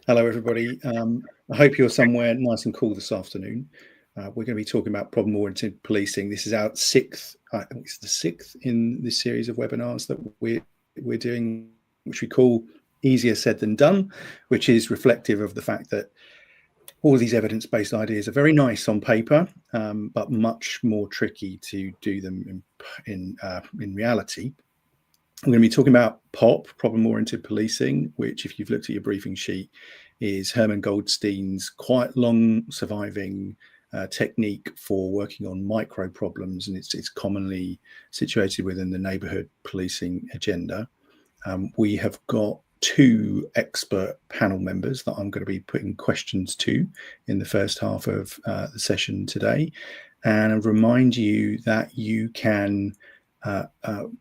Hello, everybody. I hope you're somewhere nice and cool this afternoon. We're going to be talking about problem-oriented policing. This is our sixth, I think it's the sixth in this series of webinars that we're doing, which we call Easier Said Than Done, which is reflective of the fact that all of these evidence-based ideas are very nice on paper, but much more tricky to do them in reality. We're going to be talking about POP, problem-oriented policing, which, if you've looked at your briefing sheet, is Herman Goldstein's quite long surviving technique for working on micro problems, and it's commonly situated within the neighbourhood policing agenda. We have got two expert panel members that I'm going to be putting questions to in the first half of the session today, and I remind you that you can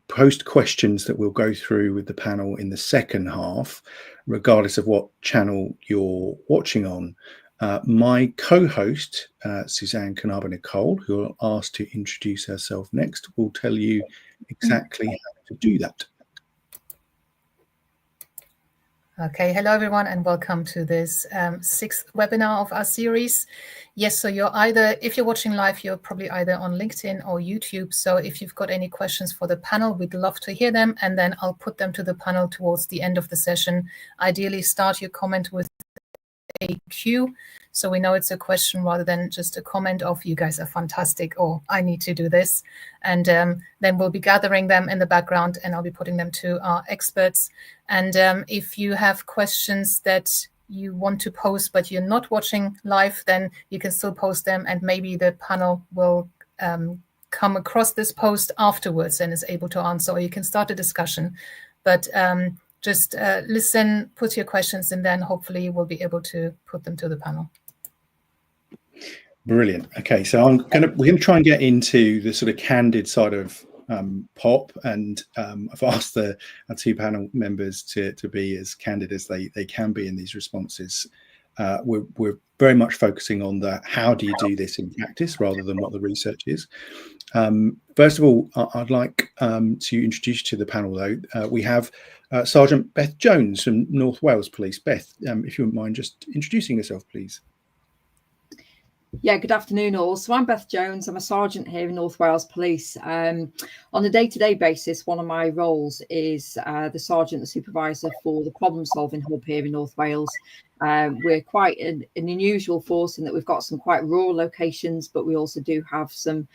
post questions that we'll go through with the panel in the second half, regardless of what channel you're watching on. My co-host, Suzanne Canaba-Nicole, who I'll ask to introduce herself next, will tell you exactly how to do that. Okay, hello everyone and welcome to this sixth webinar of our series. Yes, so if you're watching live, you're probably either on LinkedIn or YouTube. So if you've got any questions for the panel, we'd love to hear them, and then I'll put them to the panel towards the end of the session. Ideally, start your comment with a Q, so we know it's a question rather than just a comment of "you guys are fantastic" or "I need to do this," and then we'll be gathering them in the background and I'll be putting them to our experts. And if you have questions that you want to post but you're not watching live, then you can still post them, and maybe the panel will come across this post afterwards and is able to answer, or you can start a discussion. But just listen, put your questions, and then hopefully we'll be able to put them to the panel. Brilliant. Okay, so we're going to try and get into the sort of candid side of POP, and I've asked our two panel members to be as candid as they can be in these responses. We're very much focusing on the how do you do this in practice rather than what the research is. First of all, I'd like to introduce you to the panel, though. We have Sergeant Beth Jones from North Wales Police. Beth, if you wouldn't mind just introducing yourself, please. Yeah, good afternoon all. So I'm Beth Jones. I'm a sergeant here in North Wales Police. On a day-to-day basis, one of my roles is the sergeant, the supervisor for the problem-solving hub here in North Wales. We're quite an unusual force in that we've got some quite rural locations, but we also do have some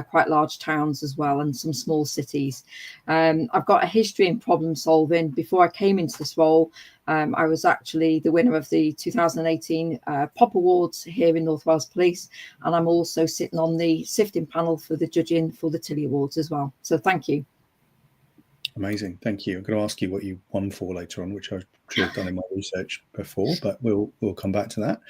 quite large towns as well, and some small cities. I've got a history in problem solving. Before I came into this role, I was actually the winner of the 2018 POP Awards here in North Wales Police, and I'm also sitting on the sifting panel for the judging for the Tilly Awards as well. So thank you. Amazing, thank you. I'm going to ask you what you won for later on, which I should have done in my research before, but we'll come back to that.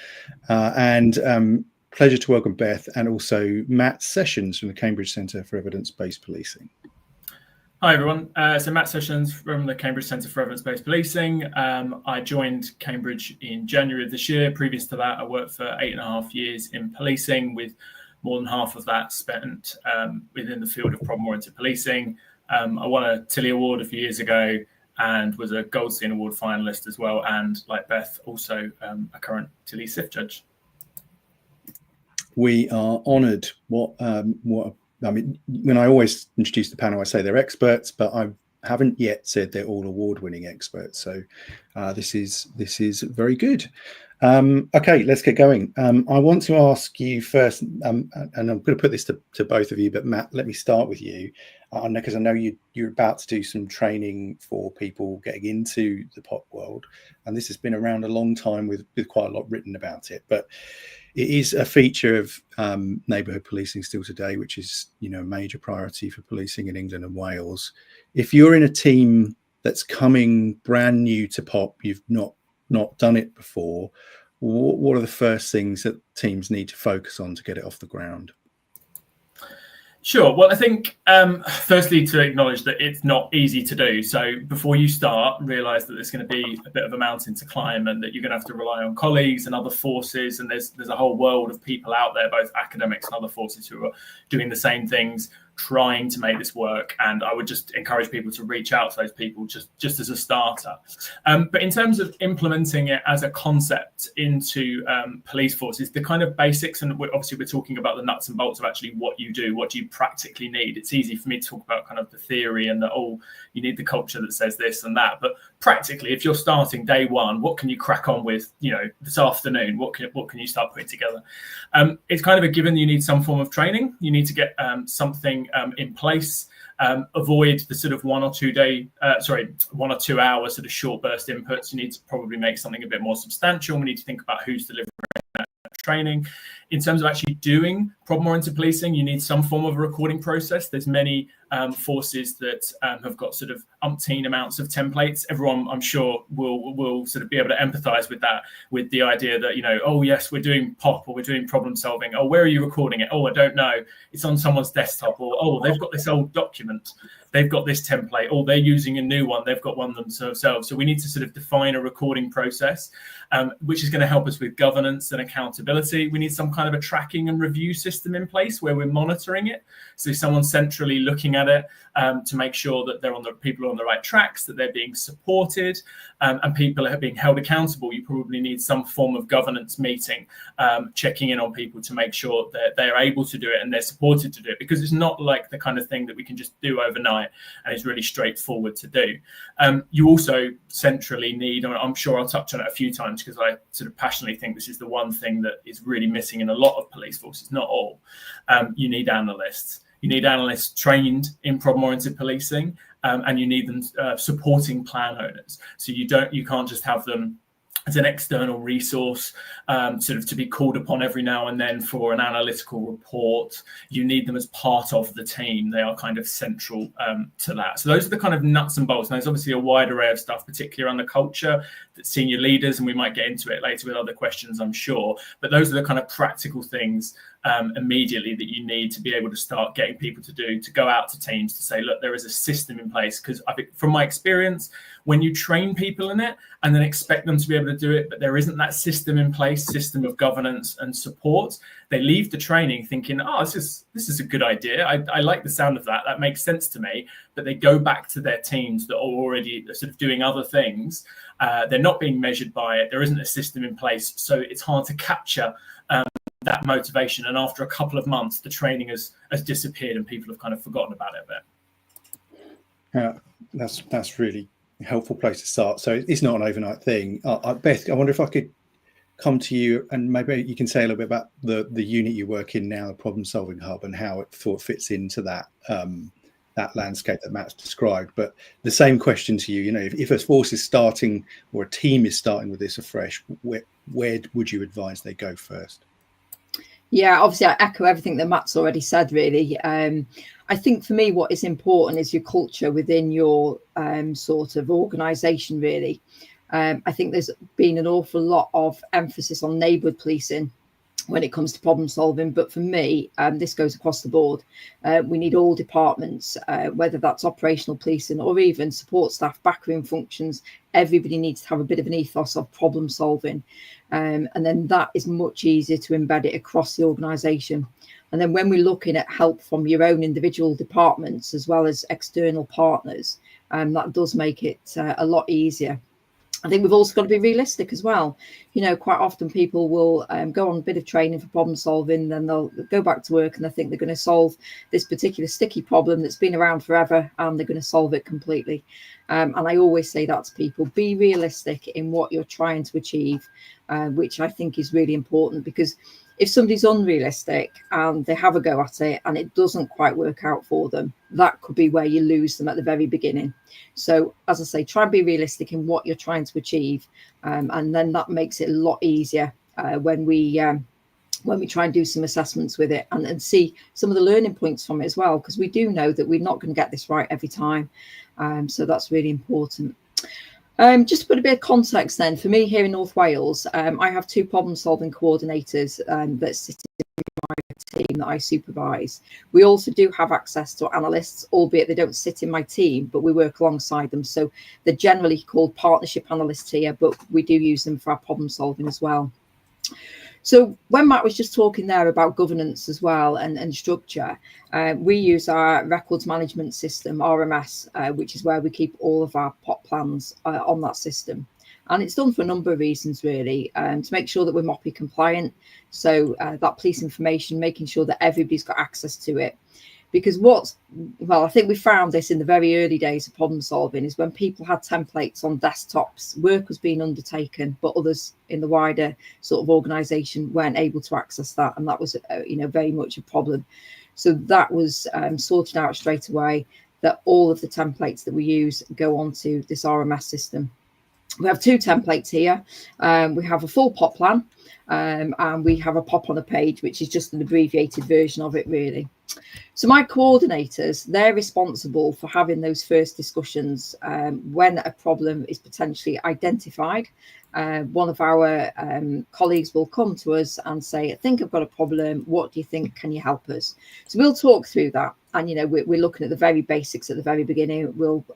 And pleasure to welcome Beth and also Matt Sessions from the Cambridge Centre for Evidence-Based Policing. Hi everyone, so Matt Sessions from the Cambridge Centre for Evidence-Based Policing. I joined Cambridge in January of this year. Previous to that, I worked for 8.5 years in policing, with more than half of that spent within the field of problem-oriented policing. I won a Tilly Award a few years ago and was a Goldstein Award finalist as well, and like Beth, also a current Tilly SIF judge. We are honoured. I mean, when I always introduce the panel, I say they're experts, but I haven't yet said they're all award-winning experts. So this is very good. Okay, let's get going. I want to ask you first, and I'm going to put this to both of you, but Matt, let me start with you, because I know you're about to do some training for people getting into the POP world, and this has been around a long time with quite a lot written about it, but it is a feature of neighbourhood policing still today, which is, a major priority for policing in England and Wales. If you're in a team that's coming brand new to POP, you've not done it before, what are the first things that teams need to focus on to get it off the ground? Sure. Well, I think firstly to acknowledge that it's not easy to do. So before you start, realise that there's going to be a bit of a mountain to climb, and that you're going to have to rely on colleagues and other forces. And there's a whole world of people out there, both academics and other forces, who are doing the same things trying to make this work. And I would just encourage people to reach out to those people just as a starter. But in terms of implementing it as a concept into police forces, the kind of basics, and obviously we're talking about the nuts and bolts of actually what you do, what do you practically need. It's easy for me to talk about kind of the theory and that, oh, you need the culture that says this and that. But practically, if you're starting day one, what can you crack on with, this afternoon? What can you start putting together? It's kind of a given you need some form of training. You need to get something in place. Avoid the sort of 1 or 2 hour sort of short burst inputs. You need to probably make something a bit more substantial. We need to think about who's delivering that training. In terms of actually doing problem-oriented policing, you need some form of a recording process. There's many forces that have got sort of umpteen amounts of templates. Everyone, I'm sure, will sort of be able to empathise with that, with the idea that, oh yes, we're doing POP or we're doing problem solving. Oh, where are you recording it? Oh, I don't know. It's on someone's desktop. Or, oh, they've got this old document. They've got this template. Or they're using a new one. They've got one themselves. So we need to sort of define a recording process, which is going to help us with governance and accountability. We need some kind of a tracking and review system in place where we're monitoring it. So someone centrally looking at it to make sure that people are on the right tracks, that they're being supported, and people are being held accountable. You probably need some form of governance meeting, checking in on people to make sure that they're able to do it and they're supported to do it, because it's not like the kind of thing that we can just do overnight and it's really straightforward to do. You also centrally need, and I'm sure I'll touch on it a few times because I sort of passionately think this is the one thing that is really missing in a lot of police forces, not all. You need analysts. You need analysts trained in problem-oriented policing, and you need them supporting plan owners. So you can't just have them as an external resource, sort of to be called upon every now and then for an analytical report. You need them as part of the team. They are kind of central to that. So those are the kind of nuts and bolts. And there's obviously a wide array of stuff, particularly around the culture, that senior leaders, and we might get into it later with other questions, I'm sure. But those are the kind of practical things immediately that you need to be able to start getting people to go out to teams to say, look, there is a system in place. Because I think from my experience, when you train people in it and then expect them to be able to do it, but there isn't that system in place, system of governance and support, they leave the training thinking, oh, this is a good idea. I like the sound of that. That makes sense to me. But they go back to their teams that are already sort of doing other things. They're not being measured by it. There isn't a system in place. So it's hard to capture that motivation. And after a couple of months, the training has disappeared and people have kind of forgotten about it a bit. Yeah, that's really helpful place to start. So it's not an overnight thing. Beth, I wonder if I could come to you and maybe you can say a little bit about the unit you work in now, the Problem Solving Hub, and how it fits into that that landscape that Matt's described. But the same question to you, if a force is starting or a team is starting with this afresh, where would you advise they go first? Yeah, obviously I echo everything that Matt's already said, really. I think for me, what is important is your culture within your sort of organisation, really. I think there's been an awful lot of emphasis on neighbourhood policing when it comes to problem solving. But for me, this goes across the board. We need all departments, whether that's operational policing or even support staff, backroom functions. Everybody needs to have a bit of an ethos of problem solving. And then that is much easier to embed it across the organisation. And then when we're looking at help from your own individual departments as well as external partners, that does make it a lot easier. I think we've also got to be realistic as well. Quite often people will go on a bit of training for problem solving, then they'll go back to work and they think they're going to solve this particular sticky problem that's been around forever, and they're going to solve it completely. And I always say that to people, be realistic in what you're trying to achieve, which I think is really important, because if somebody's unrealistic and they have a go at it and it doesn't quite work out for them, that could be where you lose them at the very beginning. So, as I say, try and be realistic in what you're trying to achieve, and then that makes it a lot easier when we try and do some assessments with it and see some of the learning points from it as well, because we do know that we're not going to get this right every time. So that's really important. Just to put a bit of context then, for me here in North Wales, I have 2 problem solving coordinators that sit in my team that I supervise. We also do have access to analysts, albeit they don't sit in my team, but we work alongside them. So they're generally called partnership analysts here, but we do use them for our problem solving as well. So when Matt was just talking there about governance as well and structure, we use our records management system, RMS, which is where we keep all of our POP plans on that system. And it's done for a number of reasons, really, to make sure that we're MOPI compliant. So that police information, making sure that everybody's got access to it. Because I think we found this in the very early days of problem solving, is when people had templates on desktops, work was being undertaken, but others in the wider sort of organisation weren't able to access that. And that was, very much a problem. So that was sorted out straight away, that all of the templates that we use go onto this RMS system. We have 2 templates here. We have a full POP plan and we have a POP on a page, which is just an abbreviated version of it, really. So my coordinators, they're responsible for having those first discussions when a problem is potentially identified. One of our colleagues will come to us and say, I think I've got a problem. What do you think? Can you help us? So we'll talk through that. And, we're looking at the very basics at the very beginning. We'll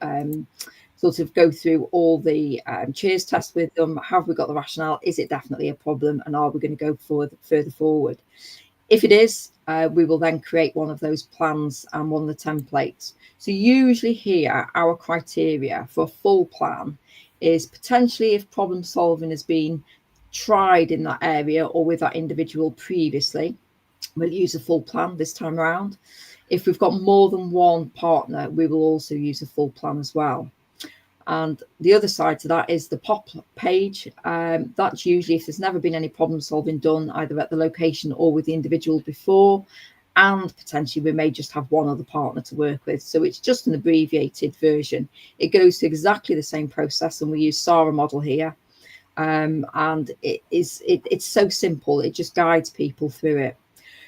sort of go through all the cheers tests with them. Have we got the rationale? Is it definitely a problem? And are we going to go further forward? If it is, we will then create one of those plans and one of the templates. So usually here, our criteria for a full plan is potentially if problem solving has been tried in that area or with that individual previously, we'll use a full plan this time around. If we've got more than one partner, we will also use a full plan as well. And the other side to that is the POP page. That's usually if there's never been any problem solving done either at the location or with the individual before, and potentially we may just have one other partner to work with. So it's just an abbreviated version. It goes through exactly the same process, and we use SARA model here. And it's so simple. It just guides people through it.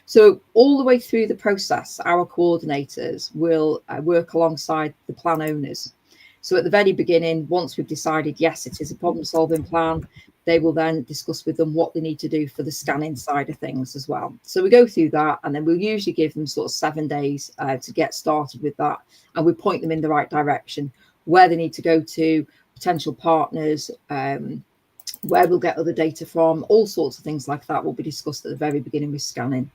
So all the way through the process, our coordinators will work alongside the plan owners. So at the very beginning, once we've decided, yes, it is a problem solving plan, they will then discuss with them what they need to do for the scanning side of things as well. So we go through that, and then we'll usually give them sort of 7 days to get started with that. And we point them in the right direction, where they need to go to, potential partners, where we'll get other data from, all sorts of things like that will be discussed at the very beginning with scanning.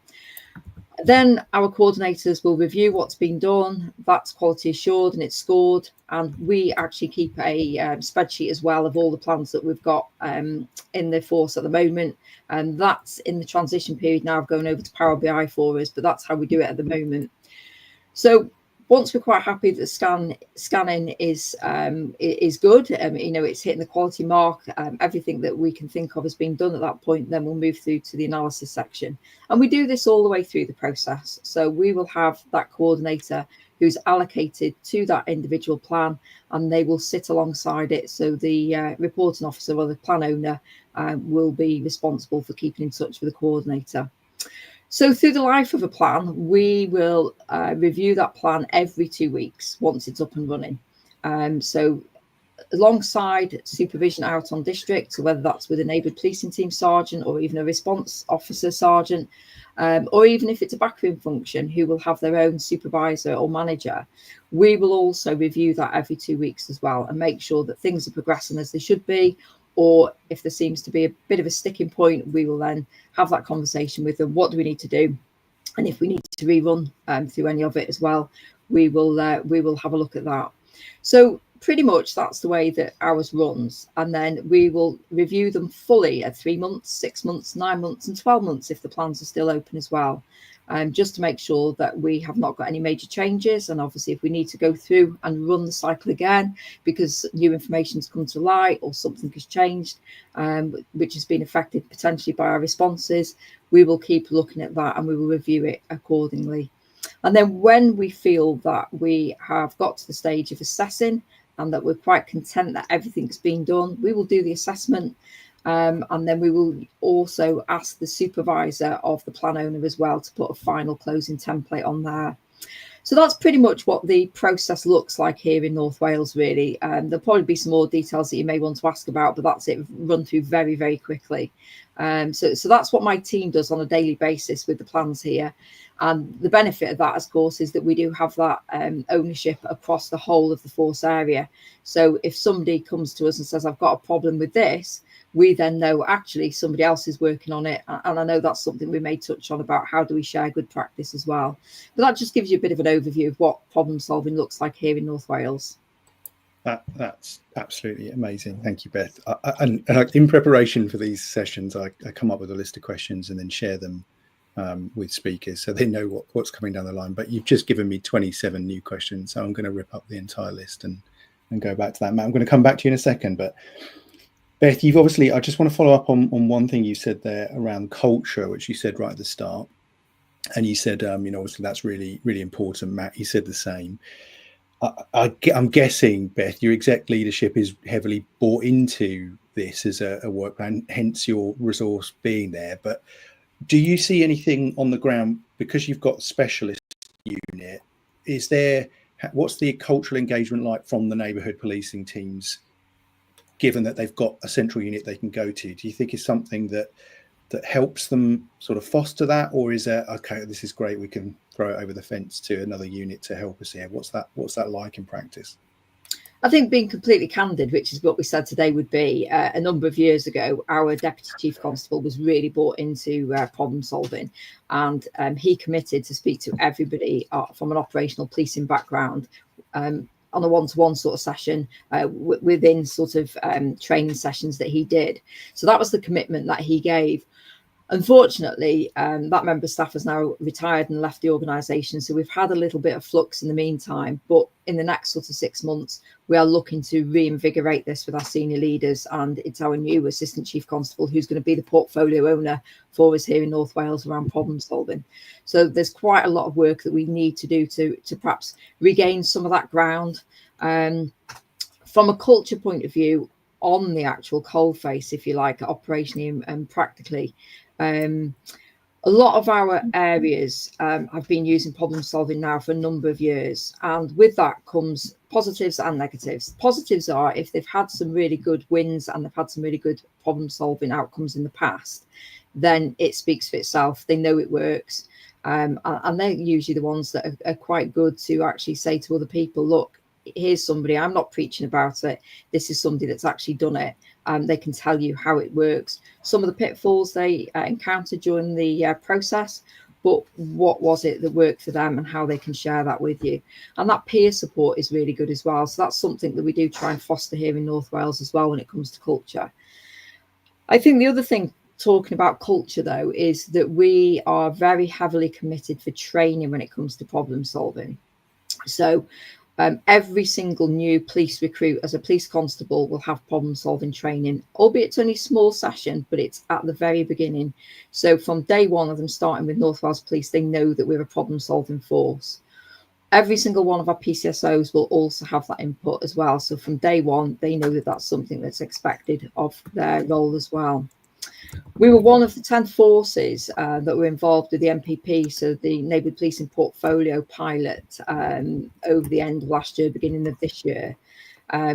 Then our coordinators will review what's been done, that's quality assured and it's scored, and we actually keep a spreadsheet as well of all the plans that we've got in the force at the moment, and that's in the transition period now of going over to Power BI for us, but that's how we do it at the moment. So once we're quite happy that scanning is good, it's hitting the quality mark, everything that we can think of has been done at that point, then we'll move through to the analysis section. And we do this all the way through the process. So we will have that coordinator who's allocated to that individual plan, and they will sit alongside it. So the reporting officer or the plan owner will be responsible for keeping in touch with the coordinator. So through the life of a plan, we will review that plan every 2 weeks once it's up and running. So alongside supervision out on district, so whether that's with a neighbourhood policing team sergeant or even a response officer sergeant, or even if it's a backroom function who will have their own supervisor or manager, we will also review that every 2 weeks as well and make sure that things are progressing as they should be. Or if there seems to be a bit of a sticking point, we will then have that conversation with them. What do we need to do? And if we need to rerun through any of it as well, we will have a look at that. So pretty much that's the way that ours runs. And then we will review them fully at 3 months, 6 months, 9 months and 12 months if the plans are still open as well. Just to make sure that we have not got any major changes. And obviously, if we need to go through and run the cycle again because new information has come to light or something has changed, which has been affected potentially by our responses, we will keep looking at that and we will review it accordingly. And then when we feel that we have got to the stage of assessing and that we're quite content that everything's been done, we will do the assessment. And then we will also ask the supervisor of the plan owner as well to put a final closing template on there. So that's pretty much what the process looks like here in North Wales, really. There'll probably be some more details that you may want to ask about, but that's it run through very, very quickly. So that's what my team does on a daily basis with the plans here. And the benefit of that, of course, is that we do have that ownership across the whole of the force area. So if somebody comes to us and says, I've got a problem with this, we then know actually somebody else is working on it. And I know that's something we may touch on about how do we share good practice as well. But that just gives you a bit of an overview of what problem solving looks like here in North Wales. That's absolutely amazing. Thank you, Beth. And in preparation for these sessions, I come up with a list of questions and then share them with speakers so they know what's coming down the line. But you've just given me 27 new questions, so I'm going to rip up the entire list and go back to that. Matt, I'm going to come back to you in a second. But Beth, you've obviously, I just want to follow up on one thing you said there around culture, which you said right at the start. And you said, obviously that's really, really important. Matt, you said the same. I'm guessing, Beth, your exec leadership is heavily bought into this as a work plan, hence your resource being there. But do you see anything on the ground, because you've got a specialist unit, what's the cultural engagement like from the neighbourhood policing teams, given that they've got a central unit they can go to? Do you think it's something that helps them sort of foster that, or is it, okay, this is great, we can throw it over the fence to another unit to help us here? What's that like in practice? I think, being completely candid, which is what we said today would be, a number of years ago, our Deputy Chief Constable was really bought into problem solving, and he committed to speak to everybody from an operational policing background on a one-to-one sort of session within sort of training sessions that he did. So that was the commitment that he gave. Unfortunately, that member of staff has now retired and left the organisation. So we've had a little bit of flux in the meantime. But in the next sort of 6 months, we are looking to reinvigorate this with our senior leaders. And it's our new Assistant Chief Constable who's going to be the portfolio owner for us here in North Wales around problem solving. So there's quite a lot of work that we need to do to perhaps regain some of that ground. From a culture point of view, on the actual coalface, if you like, operationally and practically, a lot of our areas have been using problem solving now for a number of years, and with that comes positives and negatives. Positives are if they've had some really good wins and they've had some really good problem solving outcomes in the past, then it speaks for itself. They know it works, and they're usually the ones that are quite good to actually say to other people, look, here's somebody, I'm not preaching about it, this is somebody that's actually done it. They can tell you how it works, some of the pitfalls they encountered during the process, but what was it that worked for them and how they can share that with you. And that peer support is really good as well. So that's something that we do try and foster here in North Wales as well when it comes to culture. I think the other thing, talking about culture though, is that we are very heavily committed for training when it comes to problem solving. So every single new police recruit as a police constable will have problem solving training, albeit it's only a small session, but it's at the very beginning. So from day one of them starting with North Wales Police, they know that we're a problem solving force. Every single one of our PCSOs will also have that input as well. So from day one, they know that that's something that's expected of their role as well. We were one of the 10 forces that were involved with the NPP, so the Neighbourhood Policing Portfolio pilot, over the end of last year, beginning of this year,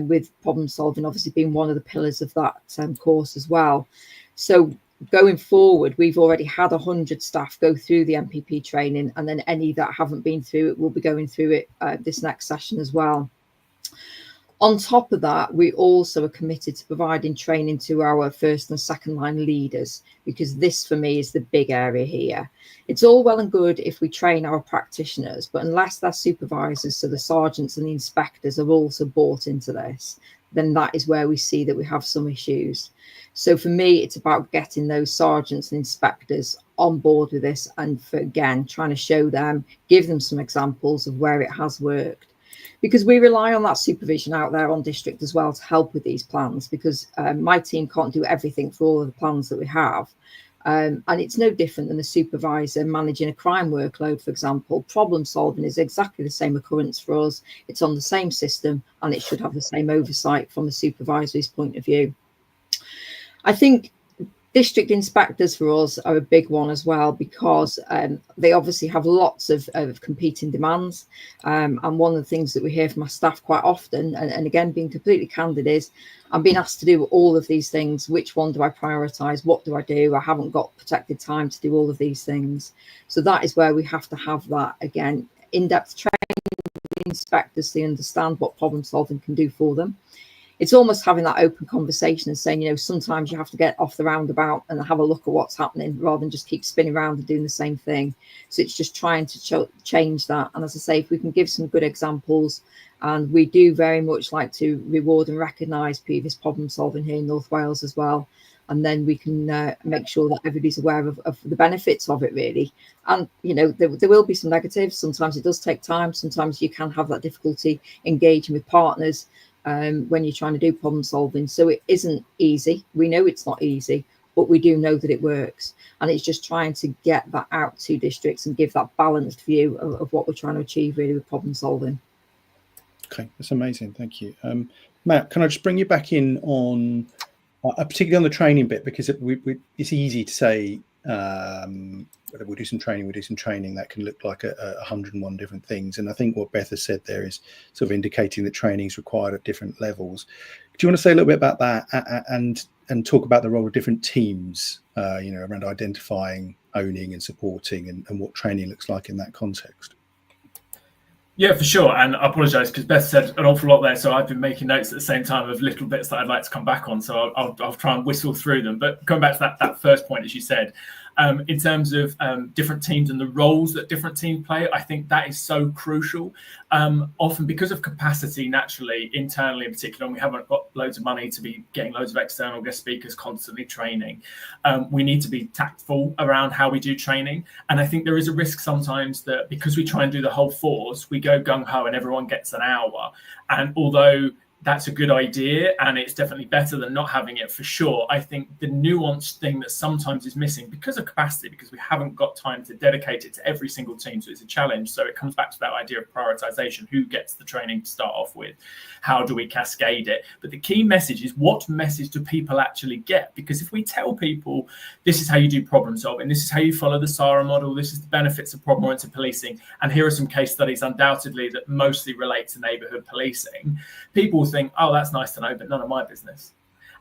with problem solving obviously being one of the pillars of that course as well. So going forward, we've already had 100 staff go through the NPP training, and then any that haven't been through it will be going through it this next session as well. On top of that, we also are committed to providing training to our first and second line leaders, because this for me is the big area here. It's all well and good if we train our practitioners, but unless their supervisors, so the sergeants and the inspectors, are also bought into this, then that is where we see that we have some issues. So for me, it's about getting those sergeants and inspectors on board with this, and for, again, trying to show them, give them some examples of where it has worked. Because we rely on that supervision out there on district as well to help with these plans, because my team can't do everything for all of the plans that we have. And it's no different than a supervisor managing a crime workload, for example. Problem solving is exactly the same occurrence for us. It's on the same system, and it should have the same oversight from a supervisory's point of view. I think district inspectors for us are a big one as well, because they obviously have lots of competing demands. And one of the things that we hear from our staff quite often, and again, being completely candid, is I'm being asked to do all of these things. Which one do I prioritise? What do I do? I haven't got protected time to do all of these things. So that is where we have to have that, again, in-depth training with the inspectors to understand what problem solving can do for them. it's almost having that open conversation and saying, you know, sometimes you have to get off the roundabout and have a look at what's happening rather than just keep spinning around and doing the same thing. So it's just trying to change that. And as I say, if we can give some good examples, and we do very much like to reward and recognise previous problem solving here in North Wales as well. And then we can make sure that everybody's aware of the benefits of it, really. And, you know, there will be some negatives. Sometimes it does take time. Sometimes you can have that difficulty engaging with partners when you're trying to do problem solving. So it isn't easy. We know it's not easy, but we do know that it works. And it's just trying to get that out to districts and give that balanced view of what we're trying to achieve really with problem solving. Okay, that's amazing. Thank you. Matt, can I just bring you back in on, particularly on the training bit, because it's easy to say, we'll do some training, that can look like 101 different things. And I think what Beth has said there is sort of indicating that training is required at different levels. Do you want to say a little bit about that and talk about the role of different teams, you know, around identifying, owning and supporting and what training looks like in that context? Yeah, for sure. And I apologise because Beth said an awful lot there. So I've been making notes at the same time of little bits that I'd like to come back on. So I'll try and whistle through them. But going back to that first point, as you said, in terms of different teams and the roles that different teams play, I think that is so crucial. Often because of capacity, naturally, internally in particular, and we haven't got loads of money to be getting loads of external guest speakers constantly training. We need to be tactful around how we do training. And I think there is a risk sometimes that because we try and do the whole force, we go gung-ho and everyone gets an hour. And although that's a good idea and it's definitely better than not having it for sure, I think the nuanced thing that sometimes is missing because of capacity, because we haven't got time to dedicate it to every single team, so it's a challenge. So it comes back to that idea of prioritization. Who gets the training to start off with? How do we cascade it? But the key message is, what message do people actually get? Because if we tell people this is how you do problem solving, this is how you follow the SARA model, this is the benefits of problem-oriented policing, and here are some case studies undoubtedly that mostly relate to neighbourhood policing, people think, oh, that's nice to know, but none of my business.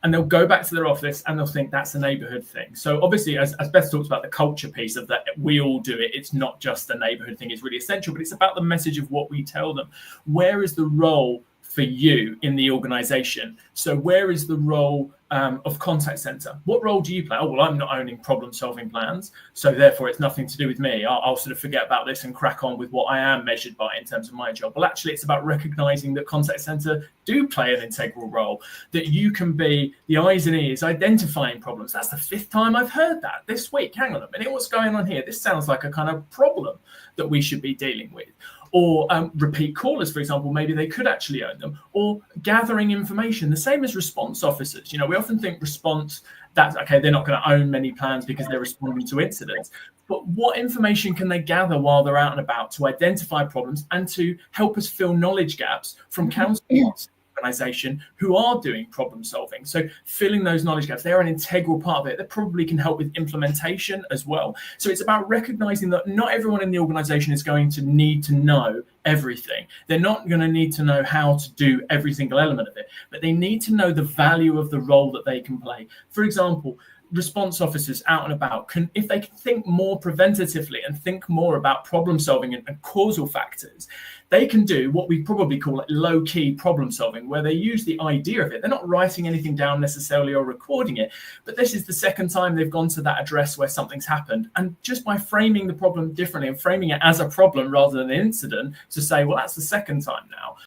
And they'll go back to their office and they'll think that's a neighbourhood thing. So obviously, as Beth talks about the culture piece of that, we all do it. It's not just a neighbourhood thing. It's really essential, but it's about the message of what we tell them. Where is the role for you in the organisation? So where is the role of contact centre? What role do you play? Oh, well, I'm not owning problem solving plans, so therefore it's nothing to do with me. I'll sort of forget about this and crack on with what I am measured by in terms of my job. Well, actually, it's about recognising that contact centre do play an integral role, that you can be the eyes and ears identifying problems. That's the 5th time I've heard that this week. Hang on a minute, what's going on here? This sounds like a kind of problem that we should be dealing with. Or repeat callers, for example, maybe they could actually own them, or gathering information, the same as response officers. You know, we often think response, that's okay, they're not going to own many plans because they're responding to incidents. But what information can they gather while they're out and about to identify problems and to help us fill knowledge gaps from councils? Organisation who are doing problem solving. So filling those knowledge gaps, they're an integral part of it. They probably can help with implementation as well. So it's about recognizing that not everyone in the organization is going to need to know everything. They're not going to need to know how to do every single element of it, but they need to know the value of the role that they can play. For example, response officers out and about can, if they can think more preventatively and think more about problem solving and causal factors, they can do what we probably call low-key problem solving, where they use the idea of it. They're not writing anything down necessarily or recording it, but this is the second time they've gone to that address where something's happened. And just by framing the problem differently and framing it as a problem rather than an incident, to say, well, that's the second time now.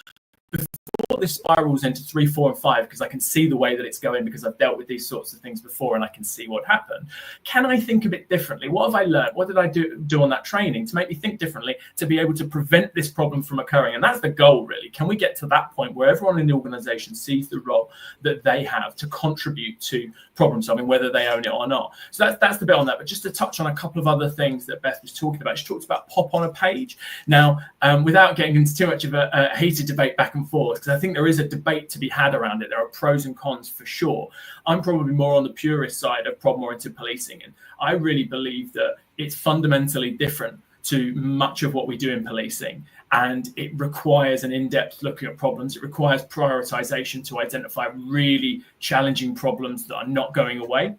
Before this spirals into 3, 4, and 5, because I can see the way that it's going, because I've dealt with these sorts of things before and I can see what happened. Can I think a bit differently? What have I learned? What did I do on that training to make me think differently, to be able to prevent this problem from occurring? And that's the goal, really. Can we get to that point where everyone in the organisation sees the role that they have to contribute to problem solving, whether they own it or not? So that's the bit on that. But just to touch on a couple of other things that Beth was talking about, she talked about pop on a page. Now, without getting into too much of a heated debate back and forth, because I think there is a debate to be had around it. There are pros and cons for sure. I'm probably more on the purist side of problem-oriented policing, and I really believe that it's fundamentally different to much of what we do in policing, and it requires an in-depth looking at problems. It requires prioritization to identify really challenging problems that are not going away.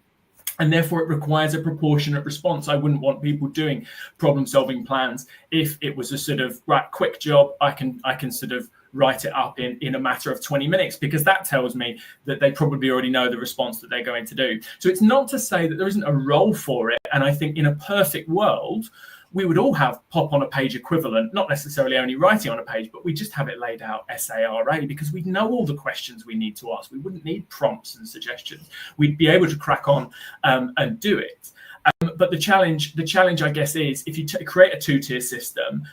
And therefore, it requires a proportionate response. I wouldn't want people doing problem-solving plans if it was a sort of right, quick job. I can sort of write it up in a matter of 20 minutes, because that tells me that they probably already know the response that they're going to do. So it's not to say that there isn't a role for it. And I think in a perfect world, we would all have pop on a page equivalent, not necessarily only writing on a page, but we just have it laid out SARA, because we know all the questions we need to ask. We wouldn't need prompts and suggestions. We'd be able to crack on and do it. But the challenge, I guess, is if you create a two-tier system,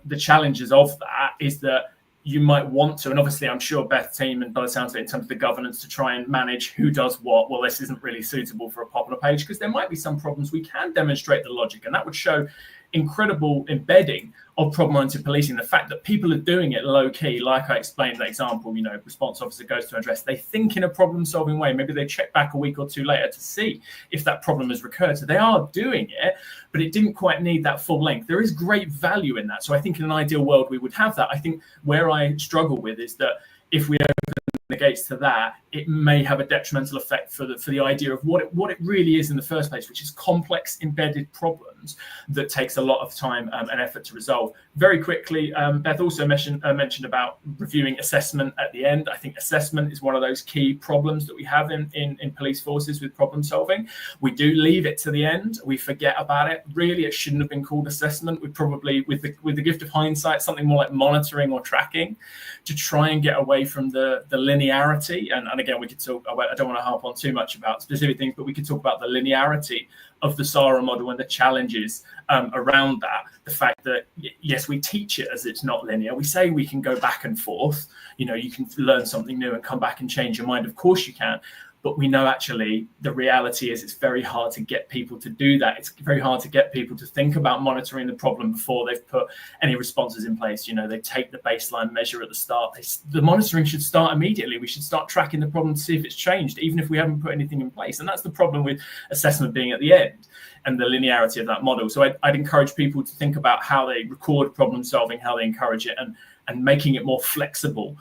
the challenges of that is that you might want to, and obviously I'm sure Beth's team, and by the sounds of it, in terms of the governance, to try and manage who does what. Well, this isn't really suitable for a pop on a page, because there might be some problems we can demonstrate the logic, and that would show incredible embedding of problem-oriented policing. The fact that people are doing it low-key, like I explained in that example, response officer goes to address, they think in a problem-solving way. Maybe they check back a week or two later to see if that problem has recurred. So they are doing it, but it didn't quite need that full length. There is great value in that. So I think in an ideal world, we would have that. I think where I struggle with is that if we open the gates to that, it may have a detrimental effect for the idea of what it really is in the first place, which is complex embedded problems that takes a lot of time and effort to resolve. Very quickly, Beth also mentioned about reviewing assessment at the end. I think assessment is one of those key problems that we have in police forces with problem solving. We do leave it to the end. We forget about it. Really, it shouldn't have been called assessment. We probably, with the gift of hindsight, something more like monitoring or tracking, to try and get away from the linearity. And again, we could talk, I don't want to harp on too much about specific things, but we could talk about the linearity of the SARA model and the challenges around that. The fact that, yes, we teach it as it's not linear. We say we can go back and forth. You can learn something new and come back and change your mind. Of course you can. But we know actually the reality is it's very hard to get people to do that. It's very hard to get people to think about monitoring the problem before they've put any responses in place. They take the baseline measure at the start. The monitoring should start immediately. We should start tracking the problem to see if it's changed, even if we haven't put anything in place. And that's the problem with assessment being at the end and the linearity of that model. So I'd encourage people to think about how they record problem solving, how they encourage it, and making it more flexible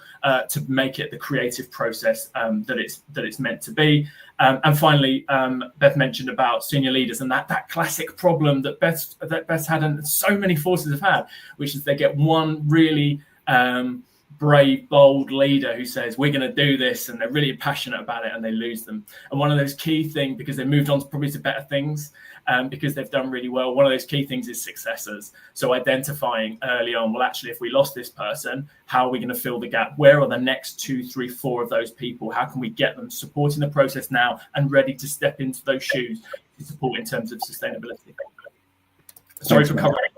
to make it the creative process that it's meant to be. And finally, Beth mentioned about senior leaders and that classic problem that Beth's had and so many forces have had, which is they get one really brave, bold leader who says, we're going to do this, and they're really passionate about it, and they lose them. And one of those key things, because they moved on probably to better things, because they've done really well, one of those key things is successors. So identifying early on, well, actually, if we lost this person, how are we going to fill the gap? Where are the next 2, 3, 4 of those people? How can we get them supporting the process now and ready to step into those shoes to support in terms of sustainability? Sorry for covering.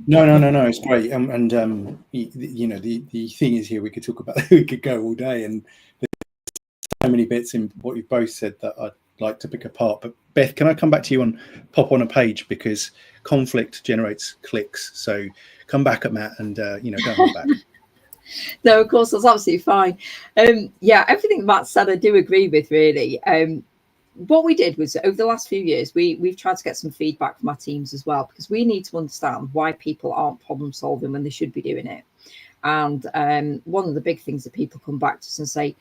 No, it's great. And the thing is here, we could talk about, we could go all day, and there's so many bits in what you've both said that I'd like to pick apart. But Beth, can I come back to you on pop on a page, because conflict generates clicks. So come back at Matt and go on back. No, of course, that's absolutely fine. Everything Matt said, I do agree with, really. What we did was, over the last few years, we've tried to get some feedback from our teams as well, because we need to understand why people aren't problem solving when they should be doing it. And one of the big things that people come back to us and say,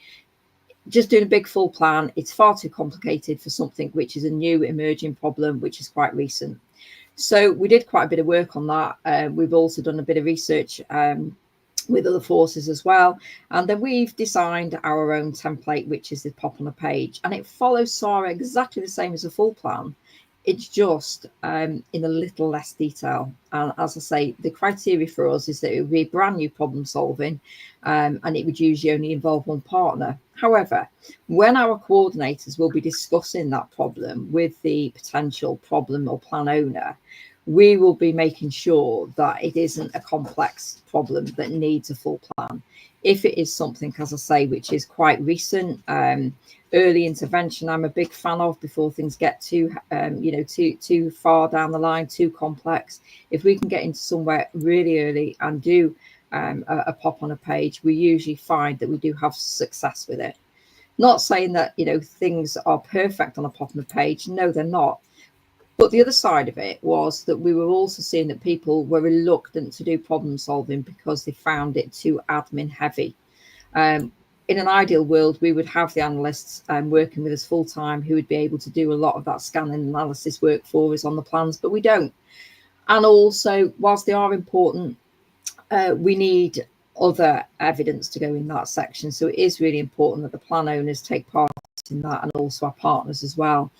just doing a big full plan, it's far too complicated for something which is a new emerging problem, which is quite recent. So we did quite a bit of work on that. We've also done a bit of research with other forces as well. And then we've designed our own template, which is the pop on a page. And it follows SARA exactly the same as a full plan. It's just in a little less detail. And as I say, the criteria for us is that it would be brand new problem solving, and it would usually only involve one partner. However, when our coordinators will be discussing that problem with the potential problem or plan owner, we will be making sure that it isn't a complex problem that needs a full plan. If it is something, as I say, which is quite recent, early intervention, I'm a big fan of, before things get too far down the line, too complex. If we can get into somewhere really early and do a pop on a page, we usually find that we do have success with it. Not saying that, things are perfect on a pop on a page. No, they're not. But the other side of it was that we were also seeing that people were reluctant to do problem solving because they found it too admin heavy. In an ideal world, we would have the analysts working with us full time who would be able to do a lot of that scanning analysis work for us on the plans, but we don't. And also, whilst they are important, we need other evidence to go in that section. So it is really important that the plan owners take part in that, and also our partners as well.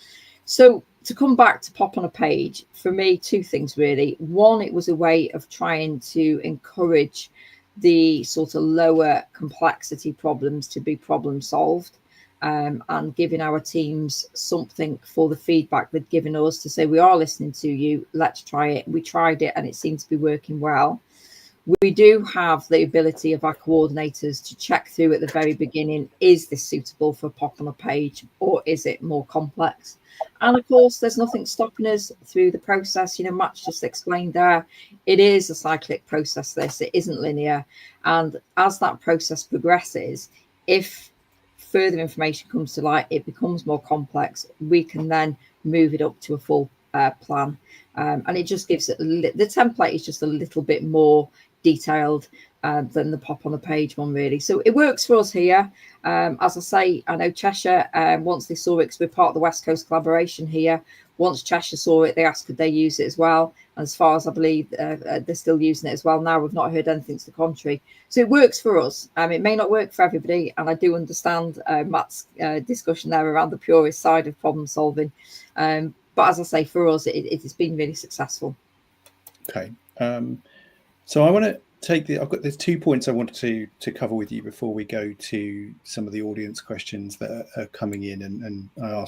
So to come back to pop on a page, for me, two things really. One, it was a way of trying to encourage the sort of lower complexity problems to be problem solved, and giving our teams something for the feedback they'd given us to say, we are listening to you, let's try it. We tried it and it seems to be working well. We do have the ability of our coordinators to check through at the very beginning, is this suitable for pop on a page, or is it more complex? And of course, there's nothing stopping us through the process. You know, Matt's just explained there, it is a cyclic process, this, it isn't linear. And as that process progresses, if further information comes to light, it becomes more complex, we can then move it up to a full plan. And it just gives it, the template is just a little bit more detailed than the pop on the page one, really. So it works for us here. As I say, I know Cheshire, once they saw it, because we're part of the West Coast collaboration here, once Cheshire saw it, they asked could they use it as well. And as far as I believe, they're still using it as well now. We've not heard anything to the contrary. So it works for us. It may not work for everybody, and I do understand Matt's discussion there around the purist side of problem solving. But as I say, for us, it's been really successful. Okay. So I want to take there's 2 points I wanted to cover with you before we go to some of the audience questions that are coming in, and I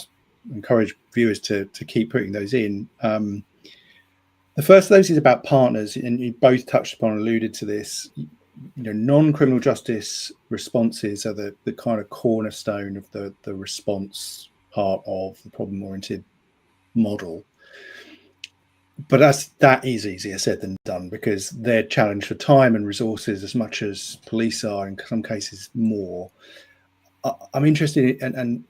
encourage viewers to keep putting those in. The first of those is about partners, and you both touched upon and alluded to this. You know, non-criminal justice responses are the kind of cornerstone of the response part of the problem-oriented model. But that is easier said than done, because they're challenged for time and resources as much as police are, in some cases more. I'm interested in, and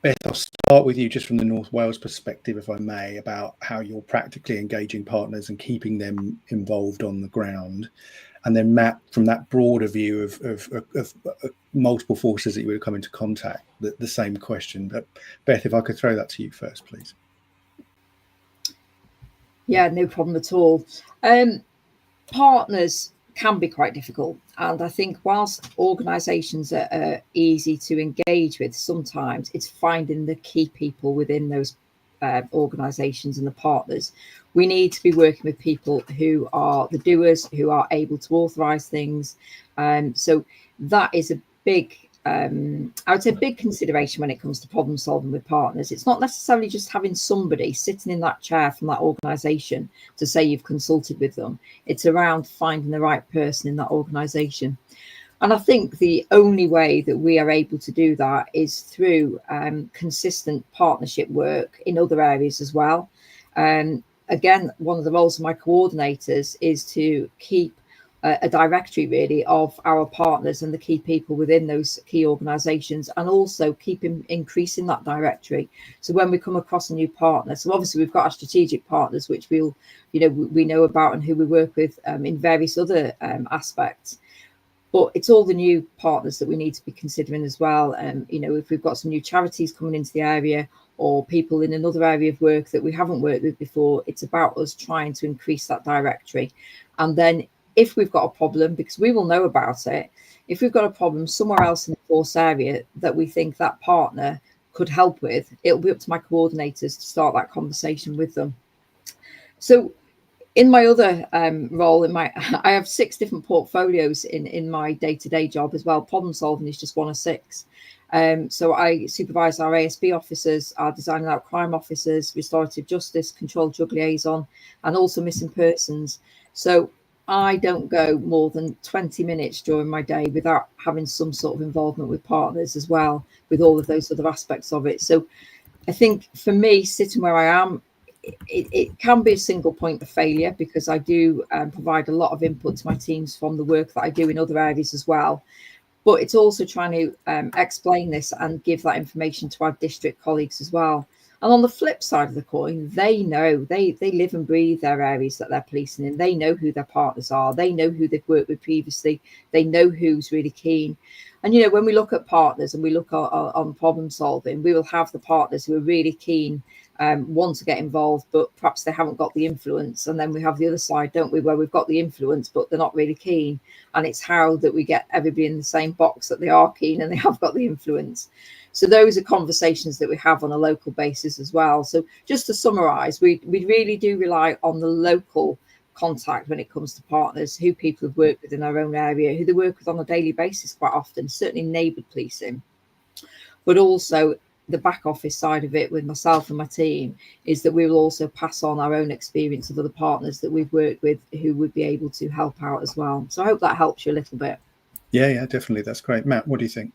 Beth, I'll start with you just from the North Wales perspective, if I may, about how you're practically engaging partners and keeping them involved on the ground. And then Matt, from that broader view of multiple forces that you would come into contact, the same question. But Beth, if I could throw that to you first, please. Yeah, no problem at all. Partners can be quite difficult. And I think whilst organisations are easy to engage with, sometimes it's finding the key people within those organisations and the partners. We need to be working with people who are the doers, who are able to authorise things. So that is a big, I would say, big consideration when it comes to problem solving with partners. It's not necessarily just having somebody sitting in that chair from that organisation to say you've consulted with them. It's around finding the right person in that organisation. And I think the only way that we are able to do that is through consistent partnership work in other areas as well. Again, one of the roles of my coordinators is to keep a directory really of our partners and the key people within those key organisations, and also keep increasing that directory. So when we come across a new partner, so obviously we've got our strategic partners, which we know about and who we work with in various other aspects. But it's all the new partners that we need to be considering as well. If we've got some new charities coming into the area, or people in another area of work that we haven't worked with before, it's about us trying to increase that directory. And then if we've got a problem, because we will know about it, if we've got a problem somewhere else in the force area that we think that partner could help with, it'll be up to my coordinators to start that conversation with them. So in my other role, I have 6 different portfolios in my day-to-day job as well. Problem solving is just one of 6. So I supervise our ASB officers, our design and out crime officers, restorative justice, controlled drug liaison, and also missing persons. So I don't go more than 20 minutes during my day without having some sort of involvement with partners as well, with all of those other aspects of it. So I think for me, sitting where I am, it can be a single point of failure, because I do provide a lot of input to my teams from the work that I do in other areas as well. But it's also trying to explain this and give that information to our district colleagues as well. And on the flip side of the coin, they know, they live and breathe their areas that they're policing in. They know who their partners are. They know who they've worked with previously. They know who's really keen. And, you know, when we look at partners and we look on problem solving, we will have the partners who are really keen, want to get involved, but perhaps they haven't got the influence. And then we have the other side, don't we, where we've got the influence, but they're not really keen. And it's how that we get everybody in the same box that they are keen and they have got the influence. So those are conversations that we have on a local basis as well. So just to summarise, we really do rely on the local contact when it comes to partners, who people have worked with in our own area, who they work with on a daily basis quite often, certainly neighbour policing, but also the back office side of it with myself and my team is that we will also pass on our own experience of other partners that we've worked with who would be able to help out as well. So I hope that helps you a little bit. Yeah, definitely. That's great. Matt, what do you think?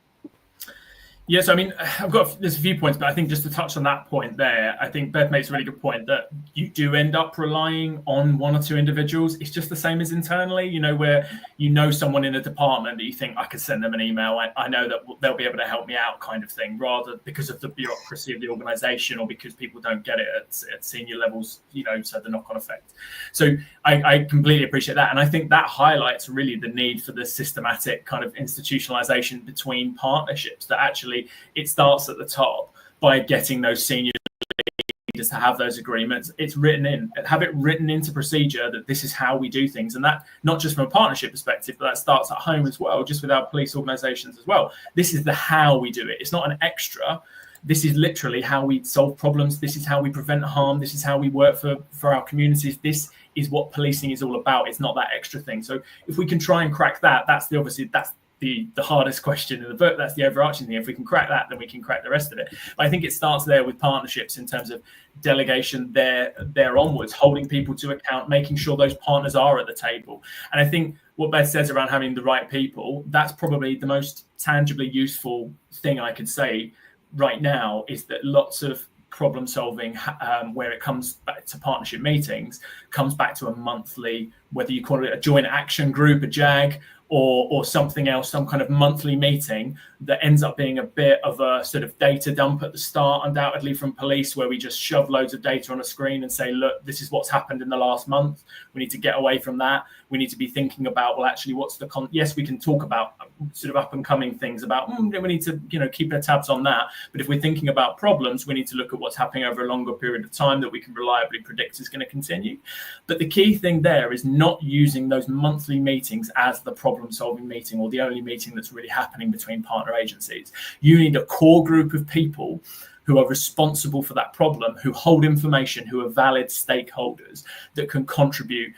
Yes, I mean, there's a few points, but I think just to touch on that point there, I think Beth makes a really good point that you do end up relying on one or two individuals. It's just the same as internally, you know, where you know someone in a department that you think I could send them an email. I know that they'll be able to help me out kind of thing, rather because of the bureaucracy of the organisation or because people don't get it at senior levels, you know, so the knock-on effect. So I completely appreciate that. And I think that highlights really the need for the systematic kind of institutionalisation between partnerships, that actually it starts at the top by getting those senior leaders to have those agreements. It's written in, have it written into procedure that this is how we do things. And that not just from a partnership perspective, but that starts at home as well, just with our police organisations as well. This is the how we do it. It's not an extra. This is literally how we solve problems. This is how we prevent harm. This is how we work for our communities. This is what policing is all about. It's not that extra thing. So if we can try and crack that, that's the hardest question in the book. That's the overarching thing. If we can crack that, then we can crack the rest of it. But I think it starts there with partnerships in terms of delegation there onwards, holding people to account, making sure those partners are at the table. And I think what Beth says around having the right people, that's probably the most tangibly useful thing I could say right now, is that lots of problem solving where it comes back to partnership meetings comes back to a monthly, whether you call it a joint action group, a JAG, or something else, some kind of monthly meeting that ends up being a bit of a sort of data dump at the start, undoubtedly from police, where we just shove loads of data on a screen and say, look, this is what's happened in the last month. We need to get away from that. We need to be thinking about, well, actually, what's the yes, we can talk about sort of up and coming things about, we need to, keep our tabs on that. But if we're thinking about problems, we need to look at what's happening over a longer period of time that we can reliably predict is going to continue. But the key thing there is not using those monthly meetings as the problem solving meeting or the only meeting that's really happening between partner agencies. You need a core group of people who are responsible for that problem, who hold information, who are valid stakeholders that can contribute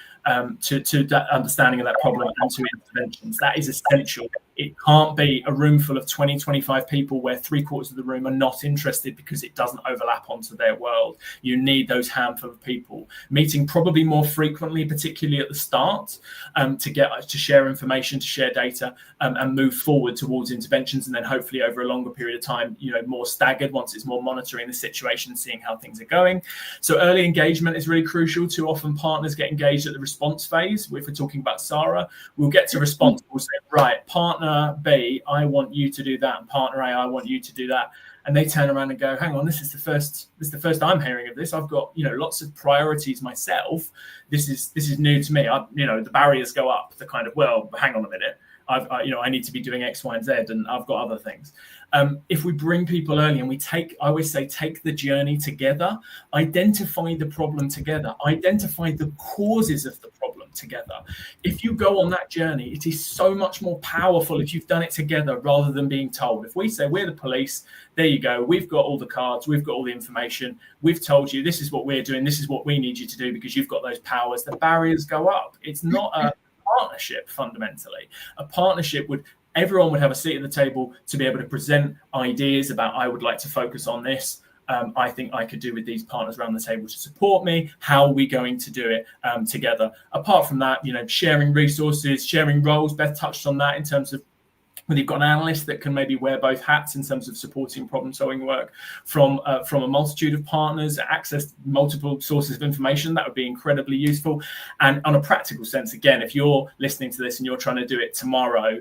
to that understanding of that problem and to interventions. That is essential. It can't be a room full of 20, 25 people where 3/4 of the room are not interested because it doesn't overlap onto their world. You need those handful of people meeting probably more frequently, particularly at the start, to share information, to share data, and move forward towards interventions. And then hopefully over a longer period of time, more staggered once it's more monitoring the situation, seeing how things are going. So early engagement is really crucial. Too often partners get engaged at the response phase. If we're talking about SARA, we'll get to response. We'll say, right, partner B, I want you to do that, and partner A, I want you to do that. And they turn around and go, hang on, this is the first I'm hearing of this. I've got, lots of priorities myself. This is new to me. The barriers go up, the kind of, well, hang on a minute. I need to be doing X, Y, and Z, and I've got other things. If we bring people early and I always say, take the journey together, identify the problem together, identify the causes of the problem together. If you go on that journey, it is so much more powerful if you've done it together rather than being told. If we say, we're the police, there you go, we've got all the cards, we've got all the information, we've told you this is what we're doing, this is what we need you to do because you've got those powers, the barriers go up. It's not a partnership fundamentally. A partnership everyone would have a seat at the table to be able to present ideas about, I would like to focus on this. I think I could do with these partners around the table to support me. How are we going to do it together? Apart from that, sharing resources, sharing roles. Beth touched on that in terms of whether you've got an analyst that can maybe wear both hats in terms of supporting problem-solving work from a multitude of partners, access multiple sources of information. That would be incredibly useful. And on a practical sense, again, if you're listening to this and you're trying to do it tomorrow,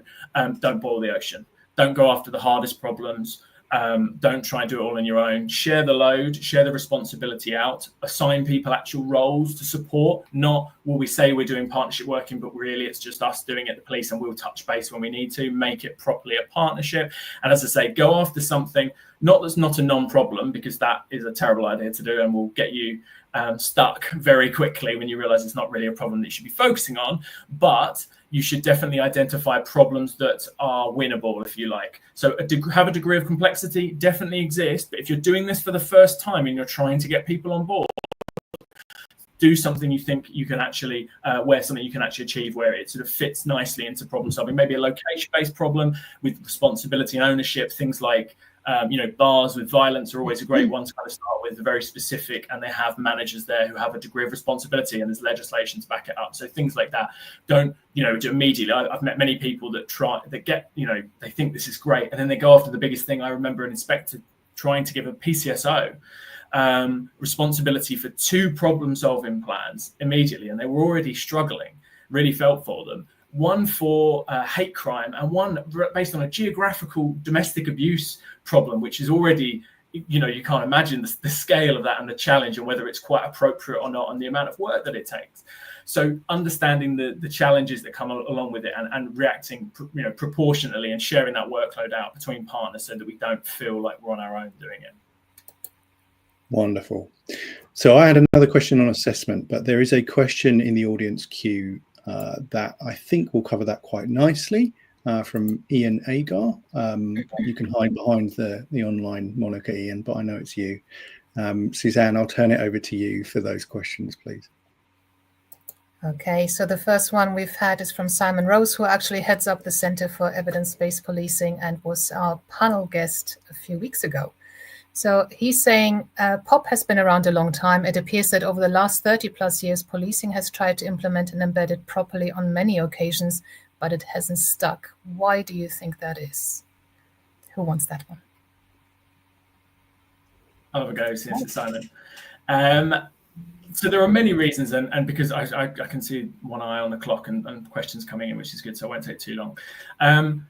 don't boil the ocean. Don't go after the hardest problems. Don't try and do it all on your own. Share the load, share the responsibility out, assign people actual roles to support, not will we say we're doing partnership working, but really it's just us doing it, the police, and we'll touch base when we need to. Make it properly a partnership. And as I say, go after something, that's not a non-problem, because that is a terrible idea to do and will get you stuck very quickly when you realize it's not really a problem that you should be focusing on. But you should definitely identify problems that are winnable, if you like. So have a degree of complexity, definitely exist. But if you're doing this for the first time and you're trying to get people on board, do something you think you can actually, where something you can actually achieve, where it sort of fits nicely into problem solving. Maybe a location-based problem with responsibility and ownership, things like bars with violence are always a great one to kind of start with. They're very specific, and they have managers there who have a degree of responsibility, and there's legislation to back it up. So things like that, don't do immediately. I've met many people that they think this is great, and then they go after the biggest thing. I remember an inspector trying to give a PCSO responsibility for 2 problem-solving plans immediately, and they were already struggling. Really felt for them. One for hate crime, and one based on a geographical domestic abuse problem, which is already, you can't imagine the scale of that and the challenge, and whether it's quite appropriate or not, and the amount of work that it takes. So understanding the challenges that come along with it, and reacting proportionately, and sharing that workload out between partners so that we don't feel like we're on our own doing it. Wonderful. So I had another question on assessment, but there is a question in the audience queue that I think will cover that quite nicely, from Ian Agar. You can hide behind the online moniker, Ian, but I know it's you. Suzanne, I'll turn it over to you for those questions, please. Okay, so the first one we've had is from Simon Rose, who actually heads up the Centre for Evidence-Based Policing and was our panel guest a few weeks ago. So he's saying, POP has been around a long time. It appears that over the last 30 plus years, policing has tried to implement and embed it properly on many occasions, but it hasn't stuck. Why do you think that is? Who wants that one? I'll have a go since it's Simon. So there are many reasons, and because I can see one eye on the clock and questions coming in, which is good, so I won't take too long.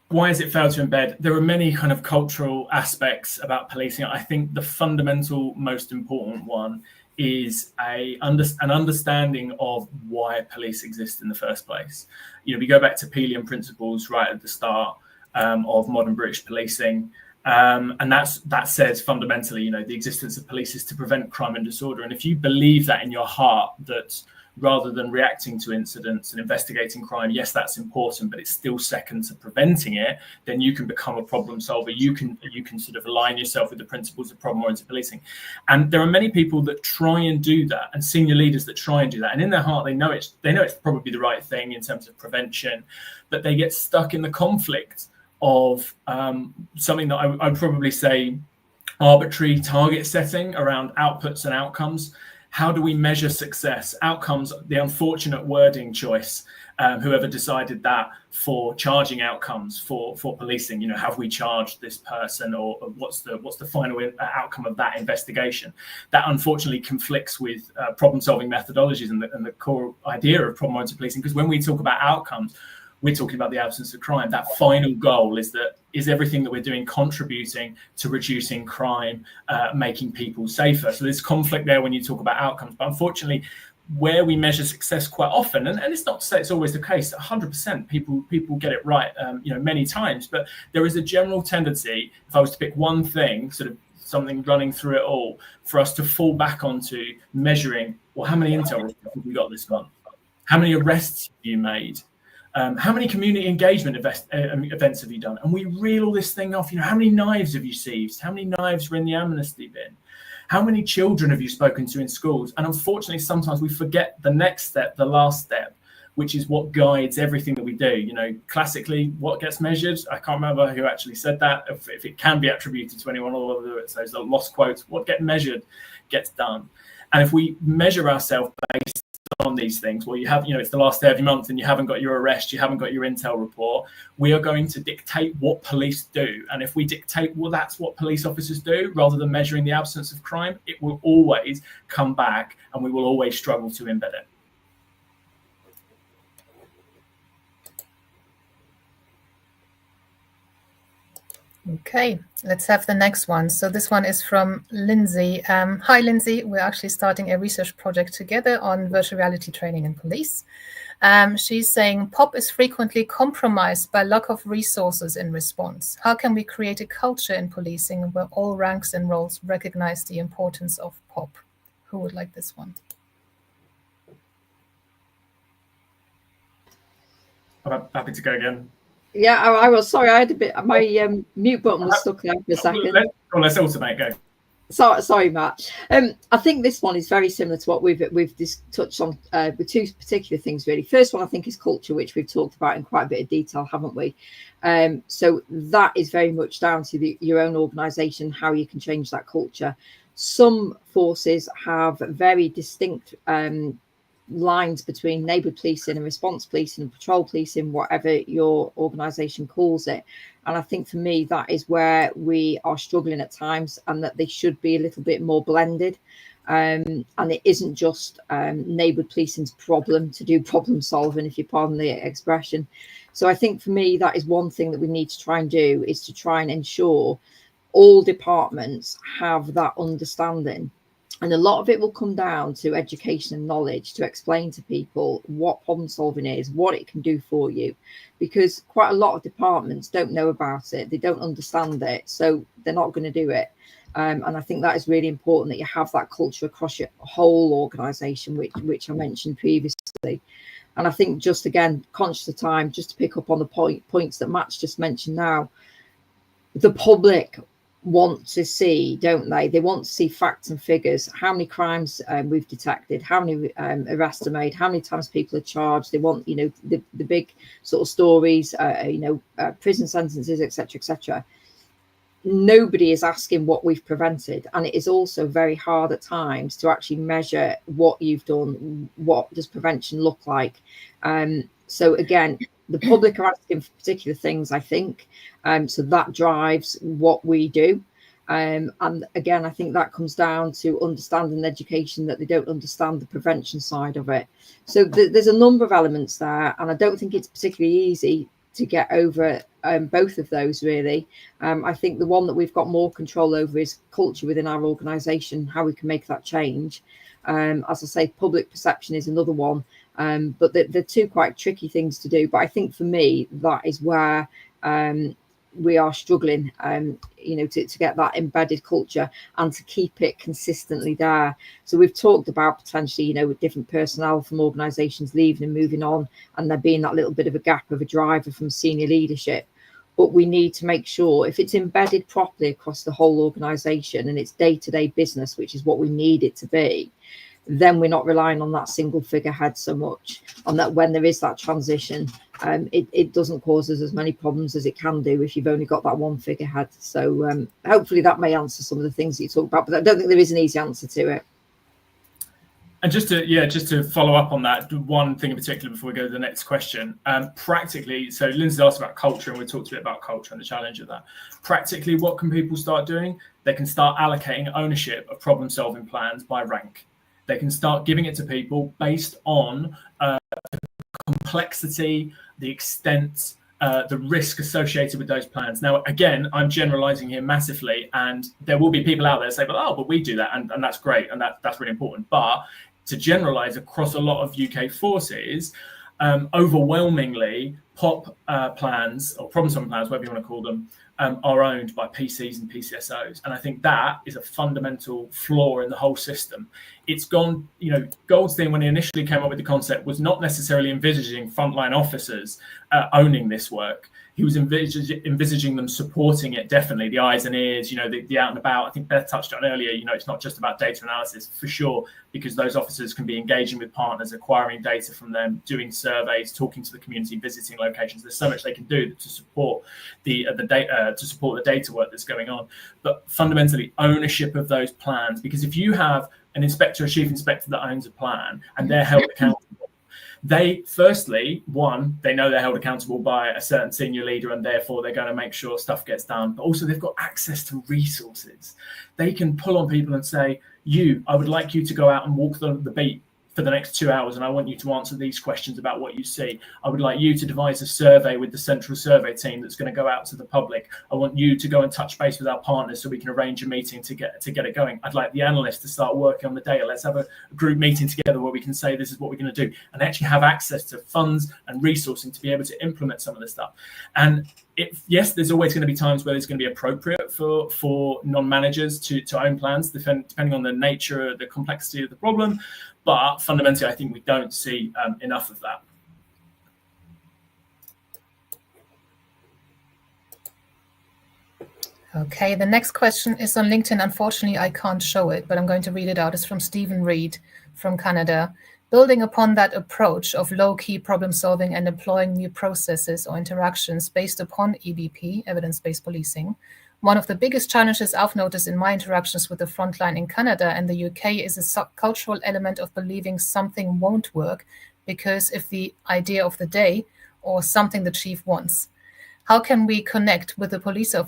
Why has it failed to embed? There are many kind of cultural aspects about policing. I think the fundamental, most important one is an understanding of why police exist in the first place. We go back to Pelion principles right at the start of modern British policing. And that says fundamentally, the existence of police is to prevent crime and disorder. And if you believe that in your heart, that rather than reacting to incidents and investigating crime, yes, that's important, but it's still second to preventing it, then you can become a problem solver. You can sort of align yourself with the principles of problem-oriented policing. And there are many people that try and do that, and senior leaders that try and do that. And in their heart, they know it's probably the right thing in terms of prevention, but they get stuck in the conflict of something that I would probably say arbitrary target setting around outputs and outcomes. How do we measure success? Outcomes, the unfortunate wording choice, whoever decided that for charging outcomes for policing, have we charged this person, or what's the final outcome of that investigation? That unfortunately conflicts with problem-solving methodologies and the core idea of problem-oriented policing, because when we talk about outcomes, we're talking about the absence of crime. That final goal is everything that we're doing contributing to reducing crime, making people safer. So there's conflict there when you talk about outcomes. But unfortunately, where we measure success quite often, and it's not to say it's always the case, 100% people get it right, many times. But there is a general tendency, if I was to pick one thing, sort of something running through it all, for us to fall back onto measuring, well, how many intel reports have we got this month? How many arrests have you made? How many community engagement events have you done? And we reel all this thing off. How many knives have you seized? How many knives were in the amnesty bin? How many children have you spoken to in schools? And unfortunately, sometimes we forget the next step, the last step, which is what guides everything that we do. Classically, what gets measured? I can't remember who actually said that. If it can be attributed to anyone, or whether it's those lost quotes, what gets measured gets done. And if we measure ourselves based on these things, well, you have, it's the last day of your month and you haven't got your arrest, you haven't got your intel report, we are going to dictate what police do. And if we dictate, well, that's what police officers do, rather than measuring the absence of crime, it will always come back and we will always struggle to embed it. Okay, let's have the next one. So this one is from Lindsay. Hi, Lindsay. We're actually starting a research project together on virtual reality training in police. She's saying POP is frequently compromised by lack of resources in response. How can we create a culture in policing where all ranks and roles recognize the importance of POP? Who would like this one? I'm happy to go again. Yeah, I was sorry. I had a bit. My mute button was stuck there for a second. Let's alternate. Go. Sorry, Matt. I think this one is very similar to what we've just touched on with two particular things, really. First one, I think, is culture, which we've talked about in quite a bit of detail, haven't we? So that is very much down to your own organisation, how you can change that culture. Some forces have very distinct lines between neighbourhood policing and response policing and patrol policing, whatever your organisation calls it. And I think for me, that is where we are struggling at times, and that they should be a little bit more blended. And it isn't just neighbourhood policing's problem to do problem solving, if you pardon the expression. So I think for me, that is one thing that we need to try and do, is to try and ensure all departments have that understanding. And a lot of it will come down to education and knowledge, to explain to people what problem solving is, what it can do for you, because quite a lot of departments don't know about it. They don't understand it, so they're not going to do it. And I think that is really important, that you have that culture across your whole organisation, which I mentioned previously. And I think, just again, conscious of time, just to pick up on the points that Matt's just mentioned now, the public want to see, don't they? They want to see facts and figures. How many crimes we've detected, how many arrests are made, how many times people are charged. They want, the big sort of stories, prison sentences, etc., etc. Nobody is asking what we've prevented, and it is also very hard at times to actually measure what you've done. What does prevention look like? So again, the public are asking for particular things, I think. So that drives what we do. And again, I think that comes down to understanding the education, that they don't understand the prevention side of it. So there's a number of elements there, and I don't think it's particularly easy to get over both of those, really. I think the one that we've got more control over is culture within our organisation, how we can make that change. As I say, public perception is another one. But they're two quite tricky things to do. But I think for me, that is where we are struggling, to get that embedded culture and to keep it consistently there. So we've talked about potentially, with different personnel from organisations leaving and moving on, and there being that little bit of a gap of a driver from senior leadership. But we need to make sure, if it's embedded properly across the whole organisation and it's day-to-day business, which is what we need it to be, then we're not relying on that single figurehead so much, on that when there is that transition, it doesn't cause us as many problems as it can do if you've only got that one figurehead. So hopefully that may answer some of the things that you talk about, but I don't think there is an easy answer to it. And just to follow up on that, one thing in particular before we go to the next question, practically, so Lindsay asked about culture, and we talked a bit about culture and the challenge of that. Practically, what can people start doing? They can start allocating ownership of problem-solving plans by rank. They can start giving it to people based on the complexity, the extent, the risk associated with those plans. Now, again, I'm generalizing here massively, and there will be people out there say, but we do that, and that's great, and that's really important. But to generalize across a lot of UK forces, overwhelmingly, POP plans, or problem-solving plans, whatever you want to call them, are owned by PCs and PCSOs. And I think that is a fundamental flaw in the whole system. It's gone, Goldstein, when he initially came up with the concept, was not necessarily envisaging frontline officers owning this work. He was envisaging them supporting it, definitely, the eyes and ears, the out and about. I think Beth touched on earlier, it's not just about data analysis, for sure, because those officers can be engaging with partners, acquiring data from them, doing surveys, talking to the community, visiting locations. There's so much they can do to support the data, to support the data work that's going on. But fundamentally, ownership of those plans, because if you have an inspector, a chief inspector that owns a plan, and they're held accountable, they know they're held accountable by a certain senior leader, and therefore they're going to make sure stuff gets done. But also they've got access to resources. They can pull on people and say, I would like you to go out and walk the beat for the next 2 hours, and I want you to answer these questions about what you see. I would like you to devise a survey with the central survey team that's going to go out to the public. I want you to go and touch base with our partners so we can arrange a meeting to get it going. I'd like the analysts to start working on the data. Let's have a group meeting together where we can say this is what we're going to do, and actually have access to funds and resourcing to be able to implement some of this stuff. And yes, there's always going to be times where it's going to be appropriate for non-managers to own plans, depending on the nature, the complexity of the problem. But fundamentally, I think we don't see enough of that. Okay, the next question is on LinkedIn. Unfortunately, I can't show it, but I'm going to read it out. It's from Stephen Reed from Canada. Building upon that approach of low-key problem solving and employing new processes or interactions based upon EBP, evidence-based policing, one of the biggest challenges I've noticed in my interactions with the frontline in Canada and the UK is a cultural element of believing something won't work because of the idea of the day or something the chief wants. How can we connect with the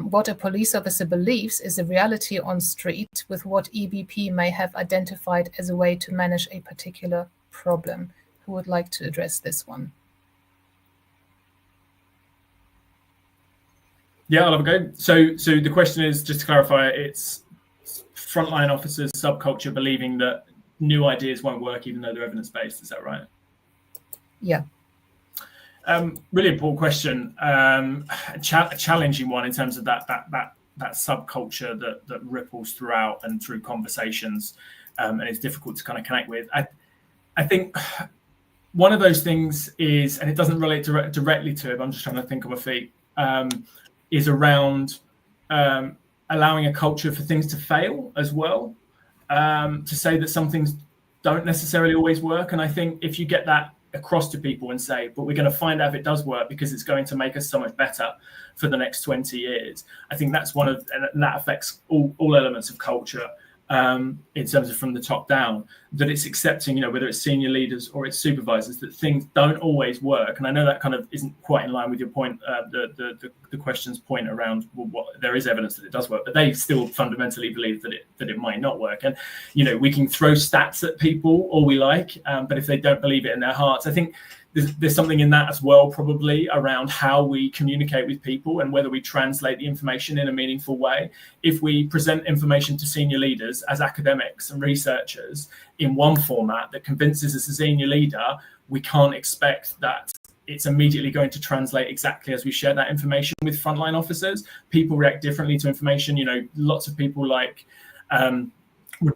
what a police officer believes is a reality on street with what EBP may have identified as a way to manage a particular problem? Who would like to address this one? Yeah, I'll have a go. So the question is, just to clarify, it's frontline officers subculture believing that new ideas won't work even though they're evidence-based. Is that right? Yeah. Really important question. A challenging one in terms of that subculture that ripples throughout and through conversations, and it's difficult to kind of connect with. I think one of those things is, and it doesn't relate directly to it, but I'm just trying to think on my feet, is around allowing a culture for things to fail as well, to say that some things don't necessarily always work. And I think if you get that across to people and say, but we're going to find out if it does work because it's going to make us so much better for the next 20 years. I think that's and that affects all elements of culture, in terms of from the top down, that it's accepting, whether it's senior leaders or it's supervisors, that things don't always work. And I know that kind of isn't quite in line with your point, the question's point around there is evidence that it does work, but they still fundamentally believe that it might not work. And, we can throw stats at people all we like, but if they don't believe it in their hearts, I think there's something in that as well, probably around how we communicate with people and whether we translate the information in a meaningful way. If we present information to senior leaders as academics and researchers in one format that convinces us as a senior leader, we can't expect that it's immediately going to translate exactly as we share that information with frontline officers. People react differently to information. Lots of people would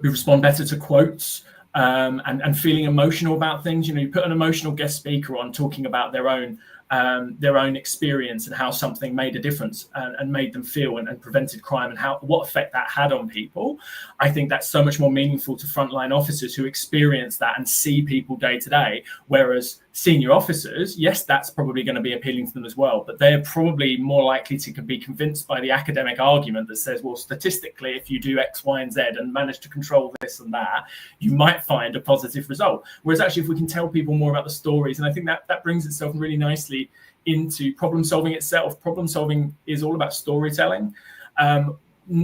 respond better to quotes. And feeling emotional about things. You put an emotional guest speaker on talking about their own experience and how something made a difference and made them feel and prevented crime and what effect that had on people. I think that's so much more meaningful to frontline officers who experience that and see people day to day. Whereas senior officers, yes, that's probably going to be appealing to them as well, but they're probably more likely to be convinced by the academic argument that says, well, statistically, if you do X, Y, and Z and manage to control this and that, you might find a positive result. Whereas actually, if we can tell people more about the stories, and I think that brings itself really nicely into problem solving itself. Problem solving is all about storytelling.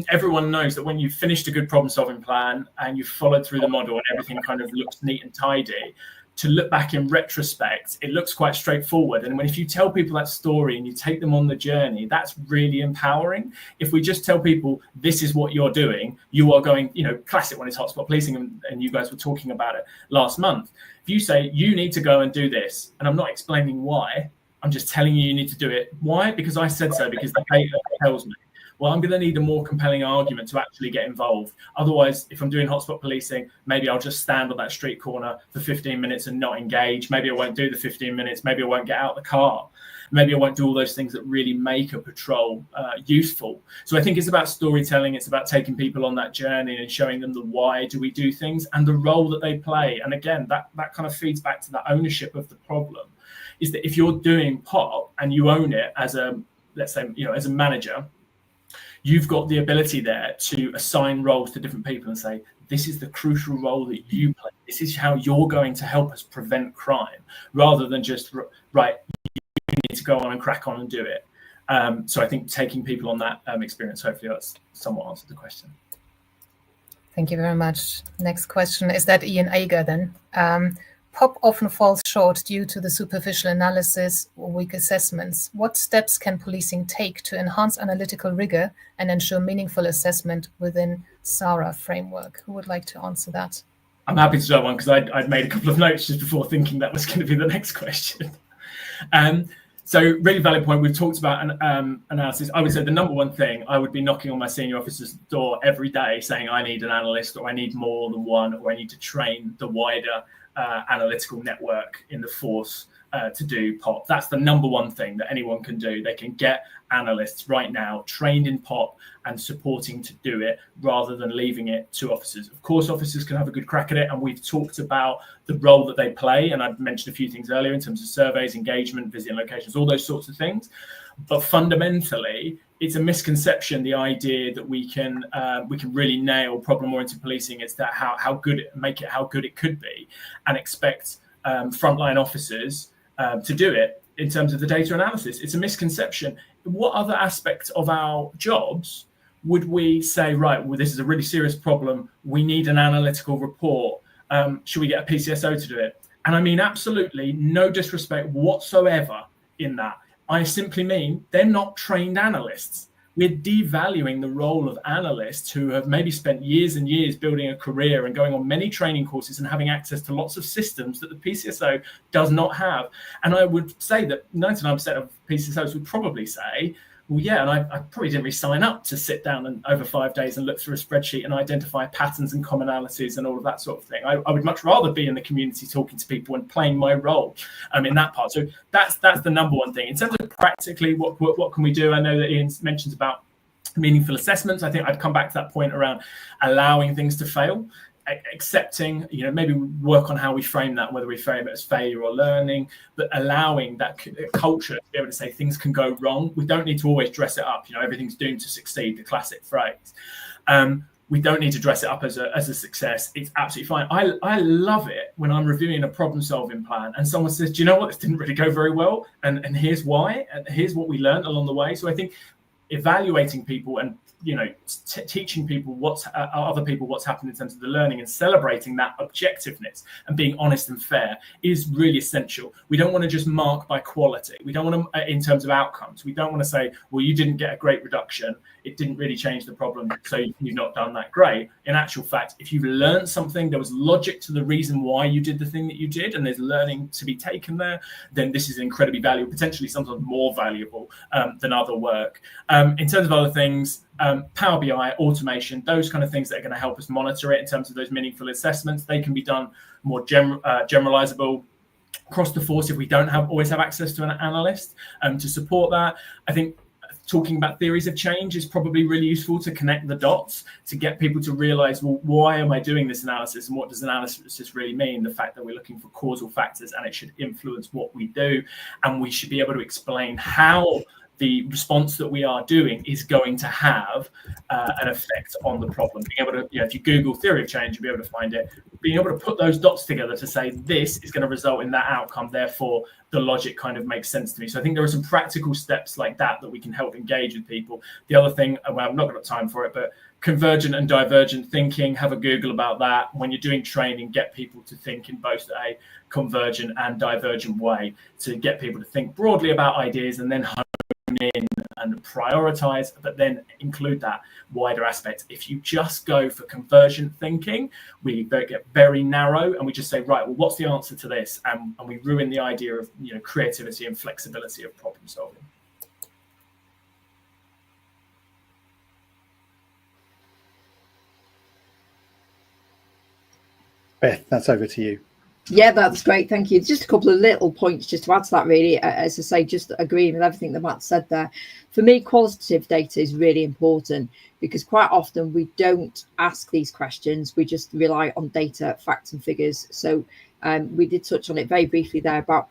Everyone knows that when you've finished a good problem solving plan and you've followed through the model and everything kind of looks neat and tidy, to look back in retrospect, it looks quite straightforward. And if you tell people that story and you take them on the journey, that's really empowering. If we just tell people, this is what you're doing, you are going, classic one is hotspot policing, and you guys were talking about it last month. If you say, you need to go and do this, and I'm not explaining why, I'm just telling you need to do it. Why? Because I said so, because the data tells me. Well, I'm going to need a more compelling argument to actually get involved. Otherwise, if I'm doing hotspot policing, maybe I'll just stand on that street corner for 15 minutes and not engage. Maybe I won't do the 15 minutes. Maybe I won't get out the car. Maybe I won't do all those things that really make a patrol useful. So I think it's about storytelling. It's about taking people on that journey and showing them the why do we do things and the role that they play. And again, that kind of feeds back to that ownership of the problem, is that if you're doing POP and you own it as let's say, as a manager, you've got the ability there to assign roles to different people and say, this is the crucial role that you play. This is how you're going to help us prevent crime, rather than just, right, you need to go on and crack on and do it. So I think taking people on that experience, hopefully that's somewhat answered the question. Thank you very much. Next question, is that Ian Ager then? POP often falls short due to the superficial analysis or weak assessments. What steps can policing take to enhance analytical rigor and ensure meaningful assessment within SARA framework? Who would like to answer that? I'm happy to do that one because I'd made a couple of notes just before thinking that was going to be the next question. So really valid point. We've talked about analysis. I would say the number one thing, I would be knocking on my senior officer's door every day saying I need an analyst, or I need more than one, or I need to train the wider analytical network in the force to do POP. That's the number one thing that anyone can do. They can get analysts right now trained in POP and supporting to do it rather than leaving it to officers. Of course, officers can have a good crack at it, and we've talked about the role that they play, and I've mentioned a few things earlier in terms of surveys, engagement, visiting locations, all those sorts of things. But fundamentally, it's a misconception, the idea that we can really nail problem-oriented policing is that how good it could be, and expect frontline officers to do it in terms of the data analysis. It's a misconception. What other aspects of our jobs would we say, right, well, this is a really serious problem, we need an analytical report, should we get a PCSO to do it? And I mean, absolutely no disrespect whatsoever in that. I simply mean they're not trained analysts. We're devaluing the role of analysts who have maybe spent years and years building a career and going on many training courses and having access to lots of systems that the PCSO does not have. And I would say that 99% of PCSOs would probably say, well, yeah, and I probably didn't really sign up to sit down and over 5 days and look through a spreadsheet and identify patterns and commonalities and all of that sort of thing. I would much rather be in the community talking to people and playing my role in that part. So that's the number one thing. In terms of practically, what can we do? I know that Ian mentions about meaningful assessments. I think I'd come back to that point around allowing things to fail. Accepting, maybe work on how we frame that, whether we frame it as failure or learning, but allowing that culture to be able to say things can go wrong. We don't need to always dress it up. Everything's doomed to succeed, the classic phrase. We don't need to dress it up as a success. It's absolutely fine. I love it when I'm reviewing a problem-solving plan and someone says, do you know what, this didn't really go very well, and here's why, and here's what we learned along the way. So I think evaluating people and teaching people other people what's happened in terms of the learning and celebrating that objectiveness and being honest and fair is really essential. We don't want to just mark by quality. We don't want to, in terms of outcomes, we don't want to say, well, you didn't get a great reduction, it didn't really change the problem, so you've not done that great. In actual fact, if you've learned something, there was logic to the reason why you did the thing that you did, and there's learning to be taken there, then this is incredibly valuable, potentially sometimes more valuable than other work. In terms of other things, Power BI, automation, those kind of things that are going to help us monitor it in terms of those meaningful assessments. They can be done more generalizable across the force if we don't always have access to an analyst to support that. I think talking about theories of change is probably really useful to connect the dots, to get people to realize, well, why am I doing this analysis, and what does analysis really mean? The fact that we're looking for causal factors and it should influence what we do, and we should be able to explain how the response that we are doing is going to have an effect on the problem. Being able to, if you Google theory of change, you'll be able to find it. Being able to put those dots together to say this is going to result in that outcome, therefore the logic kind of makes sense to me. So I think there are some practical steps like that we can help engage with people. The other thing, well, I've not got time for it, but convergent and divergent thinking, have a Google about that. When you're doing training, get people to think in both a convergent and divergent way, to get people to think broadly about ideas and then in and prioritize, but then include that wider aspect. If you just go for convergent thinking, we get very narrow and we just say, right, well, what's the answer to this? And we ruin the idea of creativity and flexibility of problem solving. Beth, that's over to you. Yeah, that's great. Thank you. Just a couple of little points just to add to that, really. As I say, just agreeing with everything that Matt said there. For me, qualitative data is really important because quite often we don't ask these questions. We just rely on data, facts and figures. So We did touch on it very briefly there about,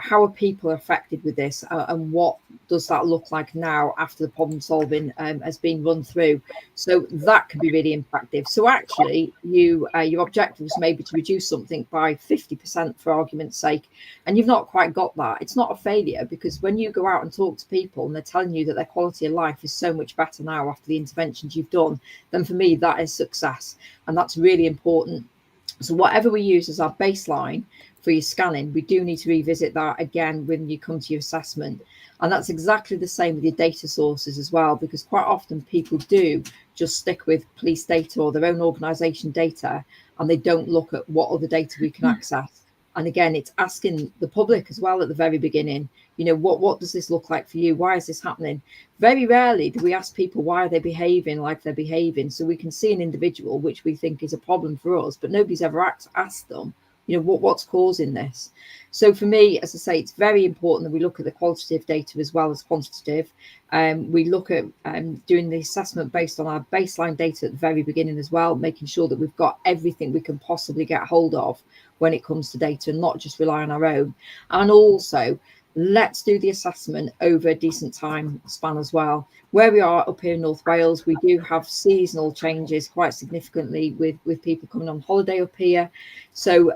how are people affected with this, and what does that look like now after the problem solving has been run through. So that can be really impactful. So actually, your objective was maybe to reduce something by 50% for argument's sake, and you've not quite got that. It's not a failure, because when you go out and talk to people and they're telling you that their quality of life is so much better now after the interventions you've done, then for me that is success, and that's really important. So whatever we use as our baseline for your scanning, we do need to revisit that again when you come to your assessment. And that's exactly the same with your data sources as well, because quite often people do just stick with police data or their own organisation data, and they don't look at what other data we can access. And again, it's asking the public as well at the very beginning, what does this look like for you? Why is this happening? Very rarely do we ask people why are they behaving like they're behaving. So we can see an individual which we think is a problem for us, but nobody's ever asked them, what's causing this. So for me, as I say, it's very important that we look at the qualitative data as well as quantitative. We look at doing the assessment based on our baseline data at the very beginning as well, making sure that we've got everything we can possibly get hold of when it comes to data, and not just rely on our own. And also, let's do the assessment over a decent time span as well. Where we are up here in North Wales, we do have seasonal changes quite significantly with people coming on holiday up here. So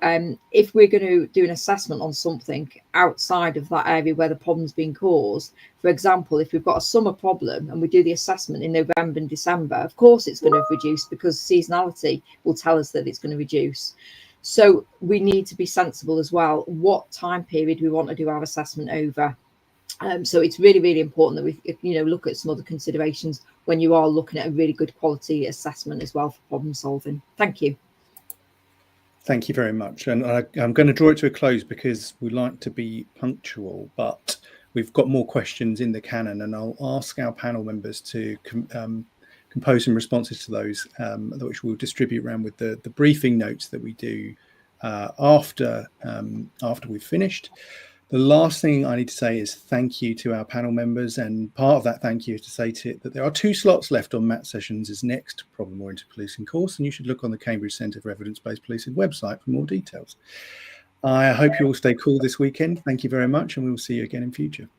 if we're going to do an assessment on something outside of that area where the problem's been caused, for example, if we've got a summer problem and we do the assessment in November and December, of course it's going to reduce, because seasonality will tell us that it's going to reduce. So we need to be sensible as well, what time period we want to do our assessment over. So it's really, really important that we, look at some other considerations when you are looking at a really good quality assessment as well for problem solving. Thank you. Thank you very much. And I'm going to draw it to a close because we like to be punctual, but we've got more questions in the canon, and I'll ask our panel members to compose some responses to those, which we'll distribute around with the briefing notes that we do after we've finished. The last thing I need to say is thank you to our panel members, and part of that thank you is to say that there are 2 slots left on Matt Sessions' next problem-oriented policing course, and you should look on the Cambridge Centre for Evidence-Based Policing website for more details. I hope you all stay cool this weekend. Thank you very much, and we will see you again in future.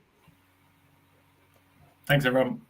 Thanks, everyone.